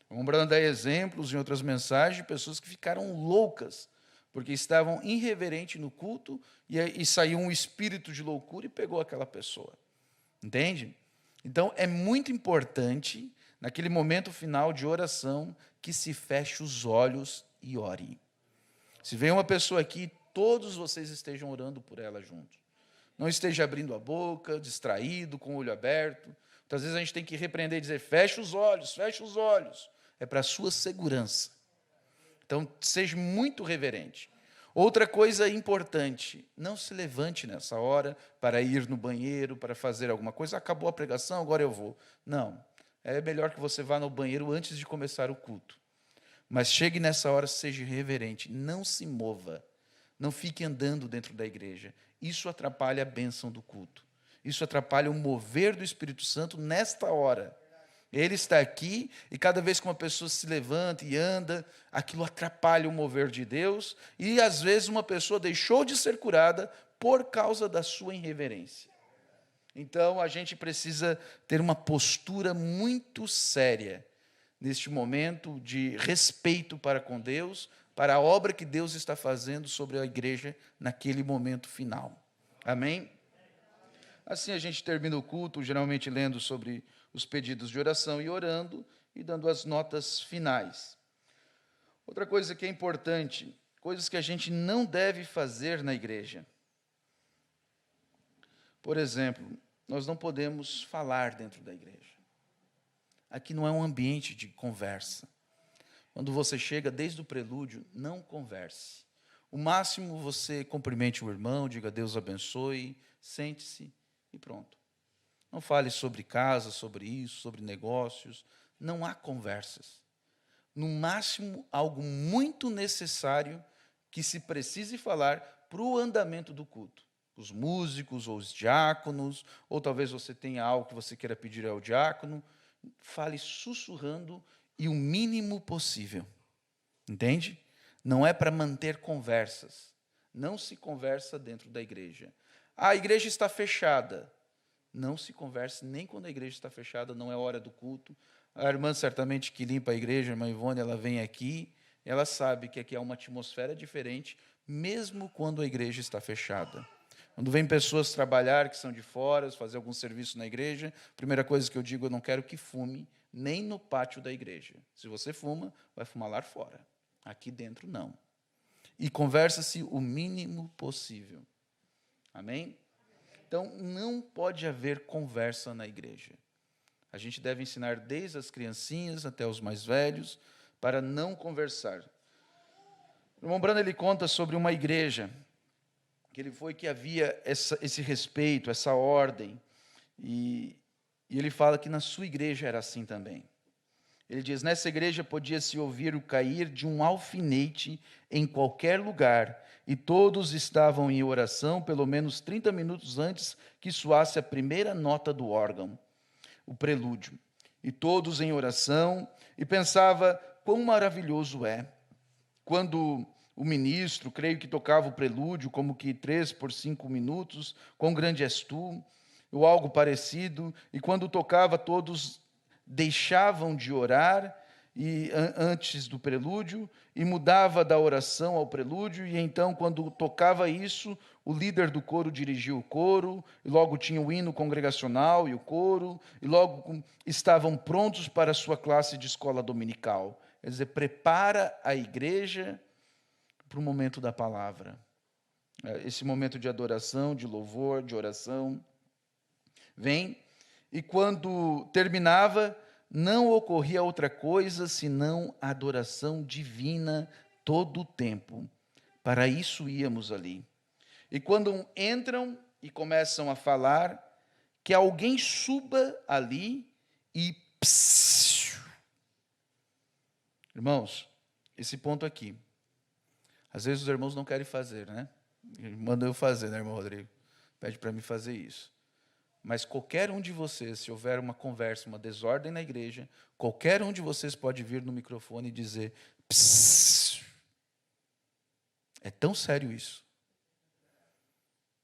Vamos dar exemplos em outras mensagens de pessoas que ficaram loucas, porque estavam irreverentes no culto e saiu um espírito de loucura e pegou aquela pessoa. Entende? Então, é muito importante, naquele momento final de oração, que se feche os olhos e ore. Se vem uma pessoa aqui, todos vocês estejam orando por ela juntos. Não esteja abrindo a boca, distraído, com o olho aberto. Muitas vezes a gente tem que repreender e dizer, feche os olhos, feche os olhos. É para a sua segurança. Então, seja muito reverente. Outra coisa importante, não se levante nessa hora para ir no banheiro, para fazer alguma coisa. Acabou a pregação, agora eu vou. Não, é melhor que você vá no banheiro antes de começar o culto. Mas chegue nessa hora, seja reverente, não se mova. Não fique andando dentro da igreja. Isso atrapalha a bênção do culto. Isso atrapalha o mover do Espírito Santo nesta hora. Ele está aqui e cada vez que uma pessoa se levanta e anda, aquilo atrapalha o mover de Deus e às vezes uma pessoa deixou de ser curada por causa da sua irreverência. Então a gente precisa ter uma postura muito séria neste momento de respeito para com Deus, para a obra que Deus está fazendo sobre a igreja naquele momento final. Amém? Assim a gente termina o culto, geralmente lendo sobre os pedidos de oração e orando e dando as notas finais. Outra coisa que é importante, coisas que a gente não deve fazer na igreja. Por exemplo, nós não podemos falar dentro da igreja. Aqui não é um ambiente de conversa. Quando você chega, desde o prelúdio, não converse. O máximo você cumprimente o irmão, diga Deus abençoe, sente-se e pronto. Não fale sobre casa, sobre isso, sobre negócios. Não há conversas. No máximo, algo muito necessário que se precise falar para o andamento do culto. Os músicos ou os diáconos, ou talvez você tenha algo que você queira pedir ao diácono. Fale sussurrando e o mínimo possível. Entende? Não é para manter conversas. Não se conversa dentro da igreja. A igreja está fechada. Não se converse nem quando a igreja está fechada, não é hora do culto. A irmã certamente que limpa a igreja, a irmã Ivone, ela vem aqui, ela sabe que aqui é uma atmosfera diferente, mesmo quando a igreja está fechada. Quando vem pessoas trabalhar que são de fora, fazer algum serviço na igreja, a primeira coisa que eu digo, eu não quero que fume nem no pátio da igreja. Se você fuma, vai fumar lá fora. Aqui dentro, não. E conversa-se o mínimo possível. Amém? Então, não pode haver conversa na igreja. A gente deve ensinar desde as criancinhas até os mais velhos para não conversar. O irmão Brando, ele conta sobre uma igreja que havia esse respeito, essa ordem, e ele fala que na sua igreja era assim também. Ele diz, nessa igreja podia-se ouvir o cair de um alfinete em qualquer lugar, e todos estavam em oração pelo menos 30 minutos antes que soasse a primeira nota do órgão, o prelúdio. E todos em oração, e pensava quão maravilhoso é, quando o ministro, creio que tocava o prelúdio, como que 3 por 5 minutos, quão grande és tu, ou algo parecido, e quando tocava todos deixavam de orar antes do prelúdio, e mudava da oração ao prelúdio, e então, quando tocava isso, o líder do coro dirigia o coro, e logo tinha o hino congregacional e o coro, e logo estavam prontos para a sua classe de escola dominical. Quer dizer, prepara a igreja para o momento da palavra. Esse momento de adoração, de louvor, de oração. Vem, e quando terminava, não ocorria outra coisa senão a adoração divina todo o tempo. Para isso íamos ali. E quando entram e começam a falar, que alguém suba ali e... Irmãos, esse ponto aqui. Às vezes os irmãos não querem fazer, né? Manda eu fazer, né, irmão Rodrigo? Pede para mim fazer isso. Mas qualquer um de vocês, se houver uma conversa, uma desordem na igreja, qualquer um de vocês pode vir no microfone e dizer: psss. É tão sério isso.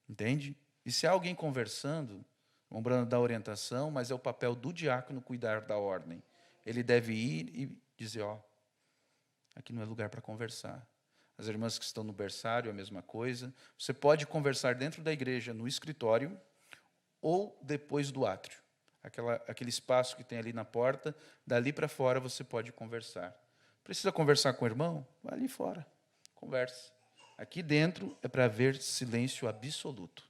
Entende? E se há alguém conversando, lembrando da orientação, mas é o papel do diácono cuidar da ordem. Ele deve ir e dizer: ó, aqui não é lugar para conversar. As irmãs que estão no berçário, a mesma coisa. Você pode conversar dentro da igreja, no escritório, ou depois do átrio. Aquele espaço que tem ali na porta, dali para fora você pode conversar. Precisa conversar com o irmão? Vai ali fora, converse. Aqui dentro é para haver silêncio absoluto.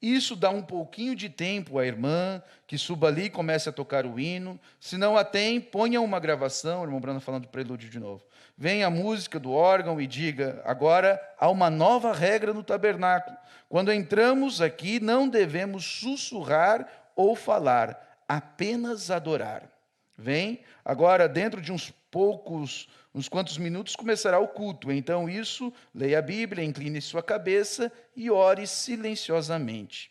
Isso dá um pouquinho de tempo à irmã, que suba ali e comece a tocar o hino. Se não a tem, ponha uma gravação, o irmão Brando falando do prelúdio de novo. Venha a música do órgão e diga: agora há uma nova regra no tabernáculo. Quando entramos aqui, não devemos sussurrar ou falar, apenas adorar. Vem, agora dentro de uns quantos minutos começará o culto. Então isso, leia a Bíblia, incline sua cabeça e ore silenciosamente.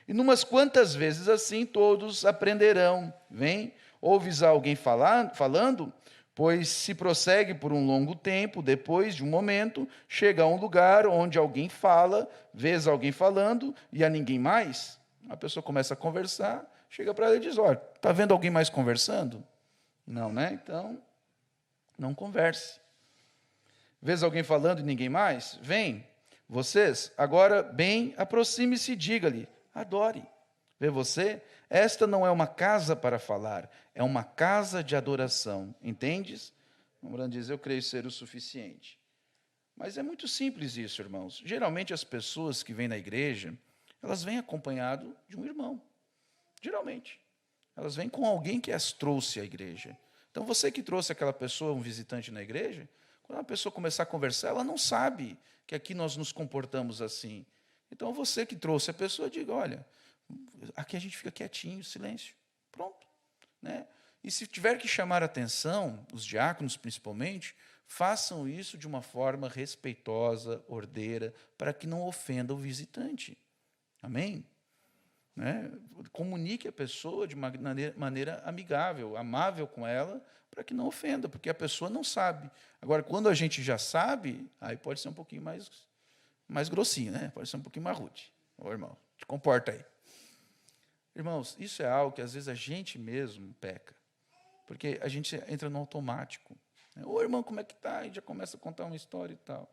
E numas quantas vezes assim, todos aprenderão. Vem, ouves alguém falando, pois se prossegue por um longo tempo, depois de um momento, chega a um lugar onde alguém fala, vês alguém falando e a ninguém mais. A pessoa começa a conversar, chega para ela e diz: olha, está vendo alguém mais conversando? Não, né? Então, não converse. Vês alguém falando e ninguém mais? Vem, vocês, agora bem, aproxime-se e diga-lhe: adore. Vê você? Esta não é uma casa para falar, é uma casa de adoração. Entendes? Lembrando diz: eu creio ser o suficiente. Mas é muito simples isso, irmãos. Geralmente as pessoas que vêm na igreja, elas vêm acompanhado de um irmão. Geralmente. Elas vêm com alguém que as trouxe à igreja. Então, você que trouxe aquela pessoa, um visitante na igreja, quando a pessoa começar a conversar, ela não sabe que aqui nós nos comportamos assim. Então, você que trouxe a pessoa, diga: olha, aqui a gente fica quietinho, silêncio. Pronto. Né? E se tiver que chamar a atenção, os diáconos principalmente, façam isso de uma forma respeitosa, ordeira, para que não ofenda o visitante. Amém? Né? Comunique a pessoa de uma maneira amigável, amável com ela, para que não ofenda, porque a pessoa não sabe. Agora, quando a gente já sabe, aí pode ser um pouquinho mais grossinho, né? Pode ser um pouquinho mais rude. Ô, irmão, te comporta aí. Irmãos, isso é algo que às vezes a gente mesmo peca, porque a gente entra no automático. Ô, irmão, como é que está? E já começa a contar uma história e tal.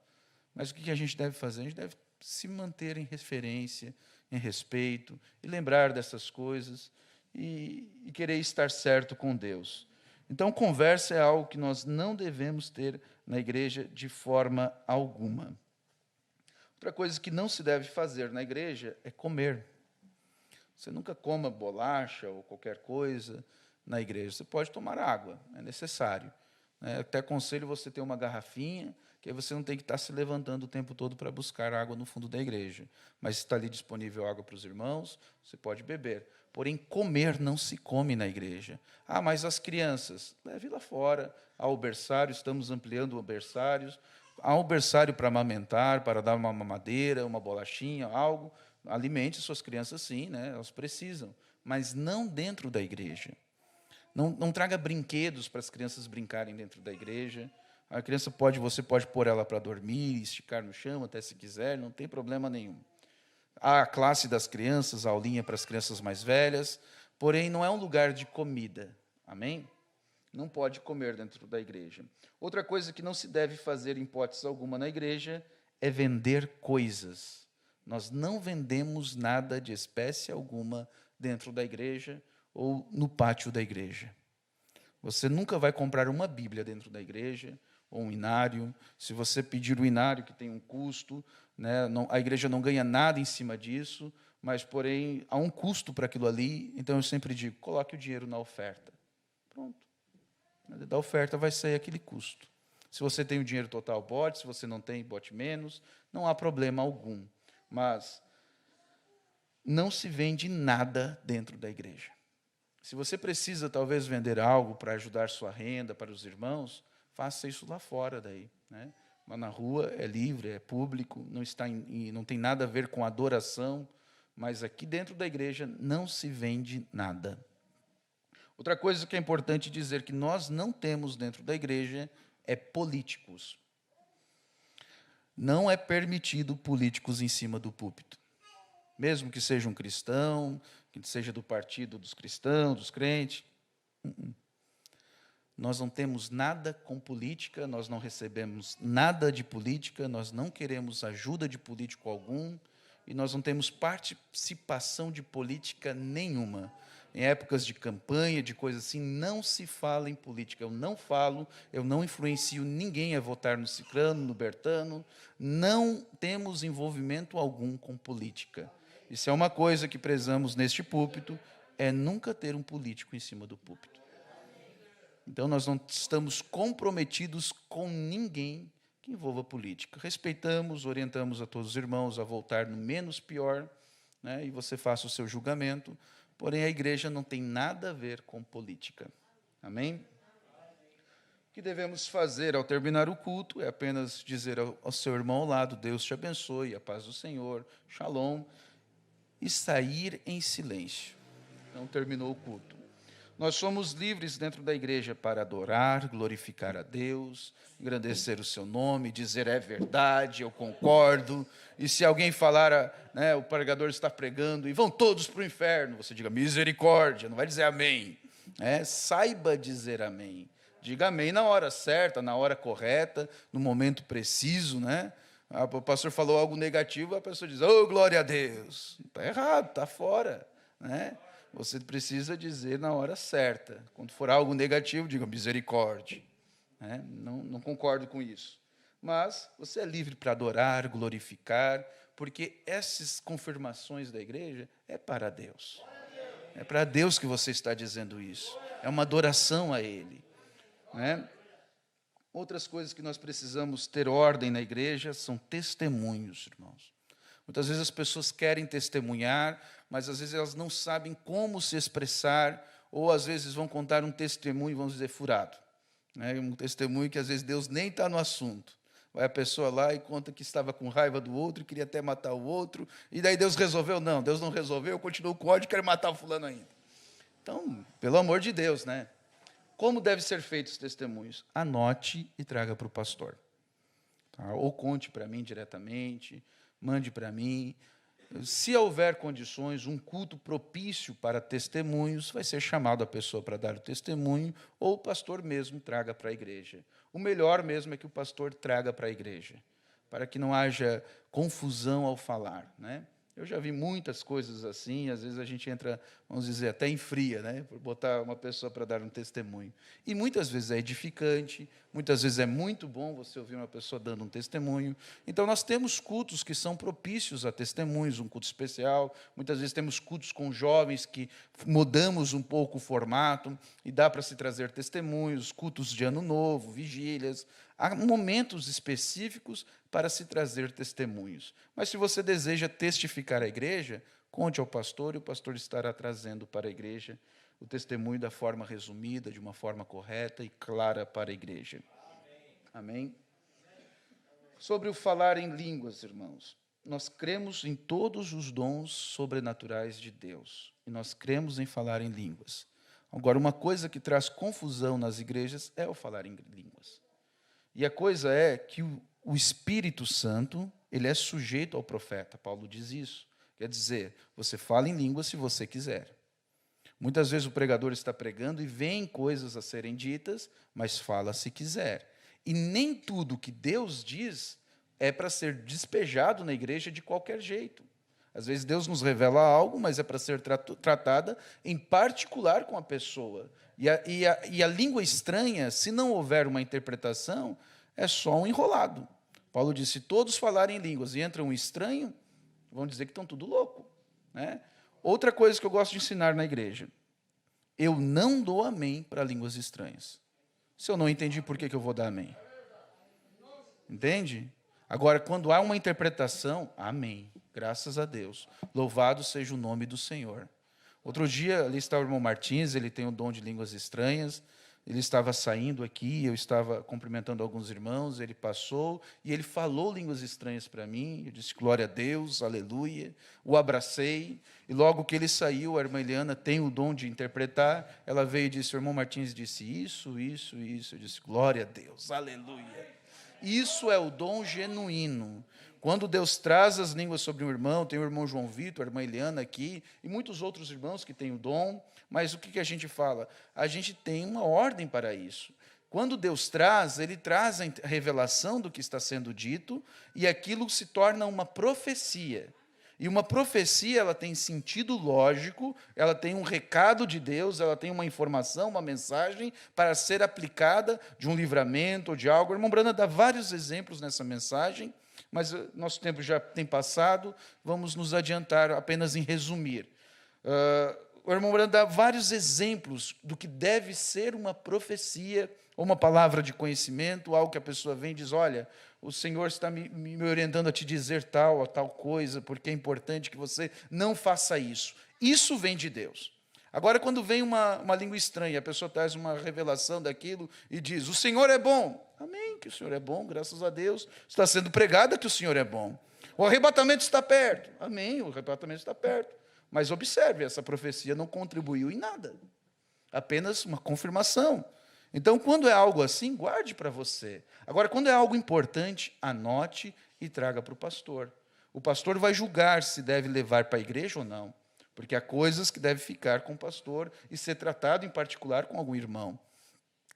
Mas o que a gente deve fazer? A gente deve se manter em referência, em respeito, e lembrar dessas coisas, e querer estar certo com Deus. Então, conversa é algo que nós não devemos ter na igreja de forma alguma. Outra coisa que não se deve fazer na igreja é comer. Você nunca coma bolacha ou qualquer coisa na igreja. Você pode tomar água, é necessário. Até aconselho você ter uma garrafinha, que aí você não tem que estar se levantando o tempo todo para buscar água no fundo da igreja. Mas está ali disponível água para os irmãos, você pode beber. Porém, comer não se come na igreja. Ah, mas as crianças, leve lá fora. Há o berçário, estamos ampliando o berçário. Há um berçário para amamentar, para dar uma mamadeira, uma bolachinha, algo. Alimente suas crianças, sim, né? Elas precisam. Mas não dentro da igreja. Não traga brinquedos para as crianças brincarem dentro da igreja. A criança você pode pôr ela para dormir, esticar no chão, até se quiser, não tem problema nenhum. Há a classe das crianças, a aulinha para as crianças mais velhas, porém não é um lugar de comida. Amém? não pode comer dentro da igreja. Outra coisa que não se deve fazer em hipótese alguma na igreja é vender coisas. Nós não vendemos nada de espécie alguma dentro da igreja ou no pátio da igreja. Você nunca vai comprar uma Bíblia dentro da igreja, ou um inário. Se você pedir o inário, que tem um custo, né, a igreja não ganha nada em cima disso, mas, porém, há um custo para aquilo ali. Então, eu sempre digo, coloque o dinheiro na oferta. Pronto. Da oferta vai sair aquele custo. Se você tem o dinheiro total, bote. Se você não tem, bote menos. Não há problema algum. Mas não se vende nada dentro da igreja. Se você precisa, talvez, vender algo para ajudar sua renda, para os irmãos, faça isso lá fora daí, né? Mas na rua é livre, é público, não tem nada a ver com adoração, mas aqui dentro da igreja não se vende nada. Outra coisa que é importante dizer que nós não temos dentro da igreja é políticos. Não é permitido políticos em cima do púlpito. Mesmo que seja um cristão, que seja do partido dos cristãos, dos crentes. Nós não temos nada com política, nós não recebemos nada de política, nós não queremos ajuda de político algum, e nós não temos participação de política nenhuma. Em épocas de campanha, de coisas assim, não se fala em política. Eu não falo, eu não influencio ninguém a votar no ciclano, no bertano. Não temos envolvimento algum com política. Isso é uma coisa que prezamos neste púlpito, é nunca ter um político em cima do púlpito. Então, nós não estamos comprometidos com ninguém que envolva política. Respeitamos, orientamos a todos os irmãos a voltar no menos pior, né, e você faça o seu julgamento, porém a igreja não tem nada a ver com política. Amém? O que devemos fazer ao terminar o culto é apenas dizer ao seu irmão ao lado, Deus te abençoe, a paz do Senhor, shalom, e sair em silêncio. Então, terminou o culto. Nós somos livres dentro da igreja para adorar, glorificar a Deus, engrandecer o seu nome, dizer é verdade, eu concordo. E se alguém falar, né, o pregador está pregando e vão todos para o inferno, você diga misericórdia, não vai dizer amém. Saiba dizer amém. Diga amém na hora certa, na hora correta, no momento preciso, né? O pastor falou algo negativo, a pessoa diz, oh, glória a Deus. Está errado, está fora, né? Você precisa dizer na hora certa. Quando for algo negativo, diga misericórdia. Não concordo com isso. Mas você é livre para adorar, glorificar, porque essas confirmações da igreja é para Deus. É para Deus que você está dizendo isso. É uma adoração a Ele. Outras coisas que nós precisamos ter ordem na igreja são testemunhos, irmãos. Muitas vezes as pessoas querem testemunhar, mas às vezes elas não sabem como se expressar, ou às vezes vão contar um testemunho, vamos dizer, furado. Um testemunho que às vezes Deus nem está no assunto. Vai a pessoa lá e conta que estava com raiva do outro, queria até matar o outro, e daí Deus resolveu? Não, Deus não resolveu, eu continuo com ódio e quero matar o fulano ainda. Então, pelo amor de Deus, né? Como devem ser feitos os testemunhos? Anote e traga para o pastor. Tá? Ou conte para mim diretamente, mande para mim. Se houver condições, um culto propício para testemunhos, vai ser chamado a pessoa para dar o testemunho, ou o pastor mesmo traga para a igreja. O melhor mesmo é que o pastor traga para a igreja, para que não haja confusão ao falar, né? Eu já vi muitas coisas assim, às vezes a gente entra, vamos dizer, até em fria, né, por botar uma pessoa para dar um testemunho. E muitas vezes é edificante, muitas vezes é muito bom você ouvir uma pessoa dando um testemunho. Então, nós temos cultos que são propícios a testemunhos, um culto especial. Muitas vezes temos cultos com jovens que mudamos um pouco o formato e dá para se trazer testemunhos, cultos de ano novo, vigílias. Há momentos específicos para se trazer testemunhos. Mas se você deseja testificar a igreja, conte ao pastor e o pastor estará trazendo para a igreja o testemunho da forma resumida, de uma forma correta e clara para a igreja. Amém? Sobre o falar em línguas, irmãos, nós cremos em todos os dons sobrenaturais de Deus. E nós cremos em falar em línguas. Agora, uma coisa que traz confusão nas igrejas é o falar em línguas. E a coisa é que o Espírito Santo, ele é sujeito ao profeta. Paulo diz isso. Quer dizer, você fala em língua se você quiser. Muitas vezes o pregador está pregando e vem coisas a serem ditas, mas fala se quiser. E nem tudo que Deus diz é para ser despejado na igreja de qualquer jeito. Às vezes Deus nos revela algo, mas é para ser tratada em particular com a pessoa. E a língua estranha, se não houver uma interpretação, é só um enrolado. Paulo disse, se todos falarem em línguas e entra um estranho, vão dizer que estão tudo louco, né? Outra coisa que eu gosto de ensinar na igreja, eu não dou amém para línguas estranhas. Se eu não entendi, por que eu vou dar amém? Entende? Agora, quando há uma interpretação, amém. Graças a Deus. Louvado seja o nome do Senhor. Outro dia, ali está o irmão Martins, ele tem o dom de línguas estranhas. Ele estava saindo aqui, eu estava cumprimentando alguns irmãos, ele passou e ele falou línguas estranhas para mim. Eu disse, glória a Deus, aleluia. O abracei e logo que ele saiu, a irmã Eliana tem o dom de interpretar. Ela veio e disse, o irmão Martins disse isso, isso, isso. Eu disse, glória a Deus, aleluia. Isso é o dom genuíno. Quando Deus traz as línguas sobre um irmão, tem o irmão João Vitor, a irmã Eliana aqui, e muitos outros irmãos que têm o dom, mas o que a gente fala? A gente tem uma ordem para isso. Quando Deus traz, Ele traz a revelação do que está sendo dito, e aquilo se torna uma profecia. E uma profecia, ela tem sentido lógico, ela tem um recado de Deus, ela tem uma informação, uma mensagem para ser aplicada de um livramento ou de algo. O irmão Brana dá vários exemplos nessa mensagem, mas nosso tempo já tem passado, vamos nos adiantar apenas em resumir. O irmão Brana dá vários exemplos do que deve ser uma profecia, ou uma palavra de conhecimento, algo que a pessoa vem e diz, olha, o Senhor está me orientando a te dizer tal ou tal coisa, porque é importante que você não faça isso. Isso vem de Deus. Agora, quando vem uma língua estranha, a pessoa traz uma revelação daquilo e diz, o Senhor é bom. Amém, que o Senhor é bom, graças a Deus. Está sendo pregado que o Senhor é bom. O arrebatamento está perto. Amém, o arrebatamento está perto. Mas observe, essa profecia não contribuiu em nada. Apenas uma confirmação. Então, quando é algo assim, guarde para você. Agora, quando é algo importante, anote e traga para o pastor. O pastor vai julgar se deve levar para a igreja ou não. Porque há coisas que devem ficar com o pastor e ser tratado em particular com algum irmão.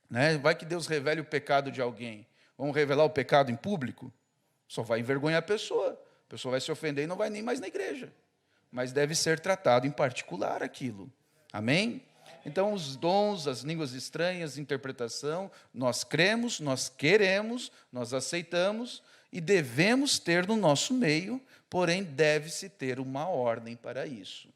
Né? Vai que Deus revele o pecado de alguém. Vamos revelar o pecado em público? Só vai envergonhar a pessoa vai se ofender e não vai nem mais na igreja. Mas deve ser tratado em particular aquilo. Amém? Então, os dons, as línguas estranhas, interpretação, nós cremos, nós queremos, nós aceitamos e devemos ter no nosso meio, porém, deve-se ter uma ordem para isso.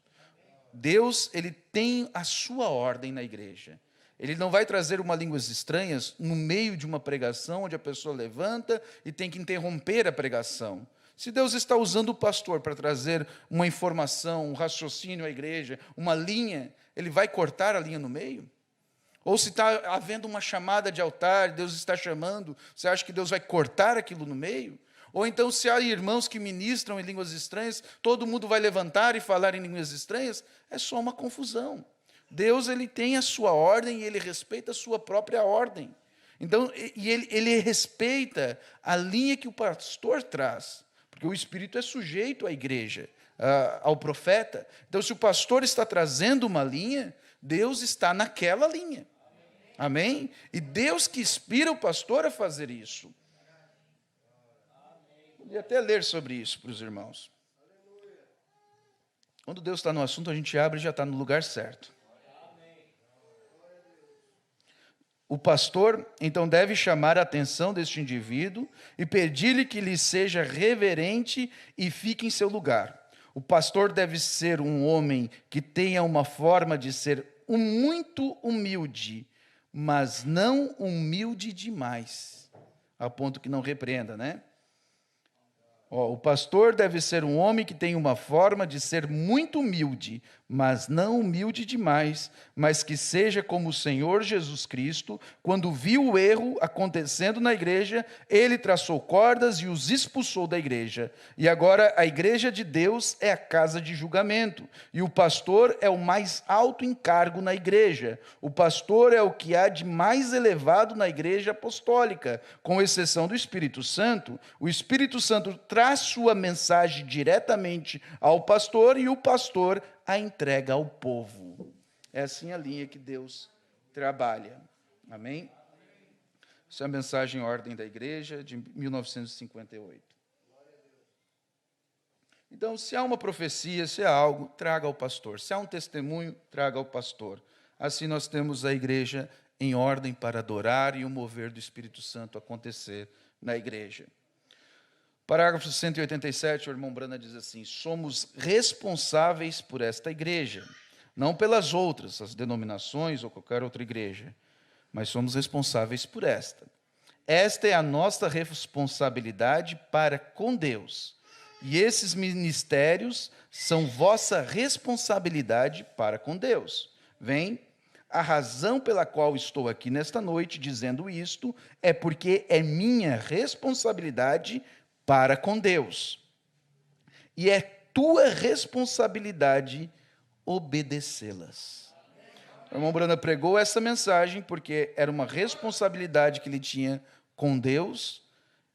Deus, Ele tem a sua ordem na igreja. Ele não vai trazer uma línguas estranhas no meio de uma pregação, onde a pessoa levanta e tem que interromper a pregação. Se Deus está usando o pastor para trazer uma informação, um raciocínio à igreja, uma linha, Ele vai cortar a linha no meio? Ou se está havendo uma chamada de altar, Deus está chamando, você acha que Deus vai cortar aquilo no meio? Ou então, se há irmãos que ministram em línguas estranhas, todo mundo vai levantar e falar em línguas estranhas? É só uma confusão. Deus, Ele tem a sua ordem e Ele respeita a sua própria ordem. Então, ele respeita a linha que o pastor traz, porque o Espírito é sujeito à igreja, ao profeta. Então, se o pastor está trazendo uma linha, Deus está naquela linha. Amém? E Deus que inspira o pastor a fazer isso. Podia até ler sobre isso para os irmãos. Quando Deus está no assunto, a gente abre e já está no lugar certo. O pastor, então, deve chamar a atenção deste indivíduo e pedir-lhe que lhe seja reverente e fique em seu lugar. O pastor deve ser um homem que tenha uma forma de ser muito humilde, mas não humilde demais, a ponto que não repreenda, né? O pastor deve ser um homem que tem uma forma de ser muito humilde, mas não humilde demais, mas que seja como o Senhor Jesus Cristo, quando viu o erro acontecendo na igreja, Ele traçou cordas e os expulsou da igreja. E agora a igreja de Deus é a casa de julgamento, e o pastor é o mais alto encargo na igreja. O pastor é o que há de mais elevado na igreja apostólica, com exceção do Espírito Santo. O Espírito Santo traz sua mensagem diretamente ao pastor e o pastor a entrega ao povo. É assim a linha que Deus trabalha. Amém? Essa é a mensagem Ordem da Igreja, de 1958. Então, se há uma profecia, se há algo, traga ao pastor. Se há um testemunho, traga ao pastor. Assim nós temos a igreja em ordem para adorar e o mover do Espírito Santo acontecer na igreja. Parágrafo 187, o irmão Brana diz assim: somos responsáveis por esta igreja, não pelas outras, as denominações ou qualquer outra igreja, mas somos responsáveis por esta. Esta é a nossa responsabilidade para com Deus. E esses ministérios são vossa responsabilidade para com Deus. Vem, a razão pela qual estou aqui nesta noite dizendo isto é porque é minha responsabilidade para com Deus. E é tua responsabilidade obedecê-las. O irmão Brana pregou essa mensagem porque era uma responsabilidade que ele tinha com Deus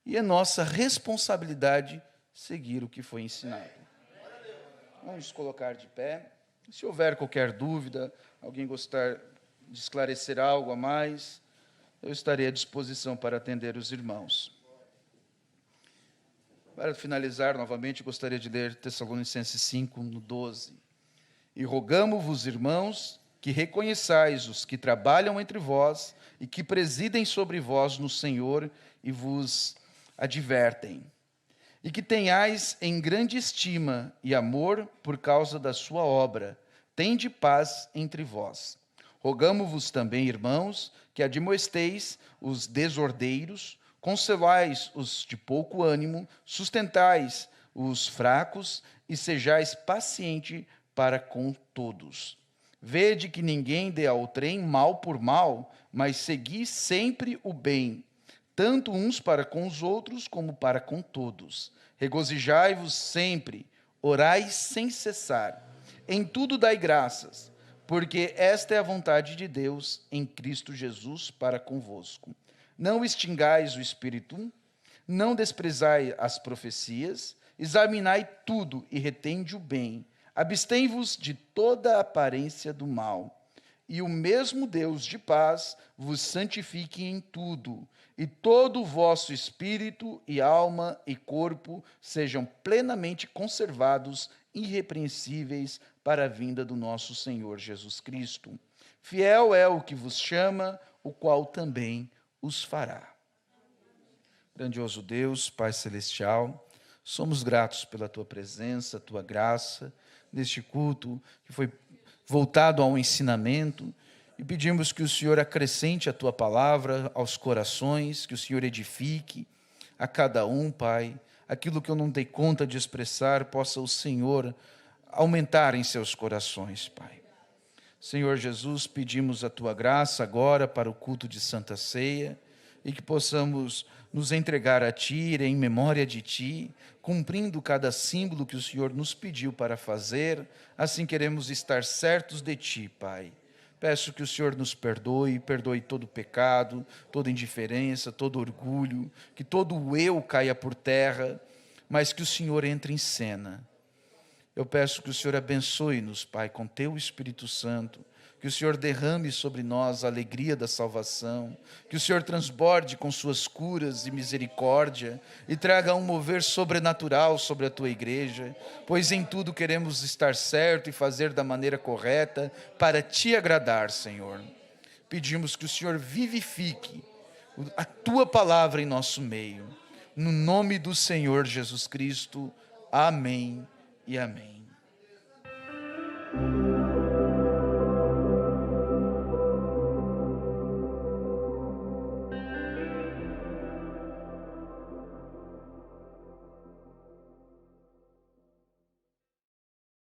e é nossa responsabilidade seguir o que foi ensinado. Vamos colocar de pé. Se houver qualquer dúvida, alguém gostar de esclarecer algo a mais, eu estarei à disposição para atender os irmãos. Para finalizar, novamente, gostaria de ler Tessalonicenses 5, no 12. E rogamo-vos, irmãos, que reconheçais os que trabalham entre vós e que presidem sobre vós no Senhor e vos advertem. E que tenhais em grande estima e amor por causa da sua obra. Tende paz entre vós. Rogamo-vos também, irmãos, que admoesteis os desordeiros, consolais os de pouco ânimo, sustentais os fracos e sejais paciente para com todos. Vede que ninguém dê ao trem mal por mal, mas segui sempre o bem, tanto uns para com os outros como para com todos. Regozijai-vos sempre, orai sem cessar. Em tudo dai graças, porque esta é a vontade de Deus em Cristo Jesus para convosco. Não extingais o Espírito, não desprezai as profecias, examinai tudo e retende o bem. Abstém-vos de toda aparência do mal. E o mesmo Deus de paz vos santifique em tudo, e todo o vosso espírito e alma e corpo sejam plenamente conservados, irrepreensíveis, para a vinda do nosso Senhor Jesus Cristo. Fiel é o que vos chama, o qual também os fará. Grandioso Deus, Pai Celestial, somos gratos pela Tua presença, Tua graça, neste culto que foi voltado ao ensinamento, e pedimos que o Senhor acrescente a Tua palavra aos corações, que o Senhor edifique a cada um, Pai, aquilo que eu não dei conta de expressar, possa o Senhor aumentar em seus corações, Pai. Senhor Jesus, pedimos a Tua graça agora para o culto de Santa Ceia, e que possamos nos entregar a Ti, em memória de Ti, cumprindo cada símbolo que o Senhor nos pediu para fazer. Assim queremos estar certos de Ti, Pai. Peço que o Senhor nos perdoe todo pecado, toda indiferença, todo orgulho, que todo o eu caia por terra, mas que o Senhor entre em cena. Eu peço que o Senhor abençoe-nos, Pai, com Teu Espírito Santo, que o Senhor derrame sobre nós a alegria da salvação, que o Senhor transborde com suas curas e misericórdia e traga um mover sobrenatural sobre a Tua igreja, pois em tudo queremos estar certo e fazer da maneira correta para Te agradar, Senhor. Pedimos que o Senhor vivifique a Tua palavra em nosso meio, no nome do Senhor Jesus Cristo. Amém e amém.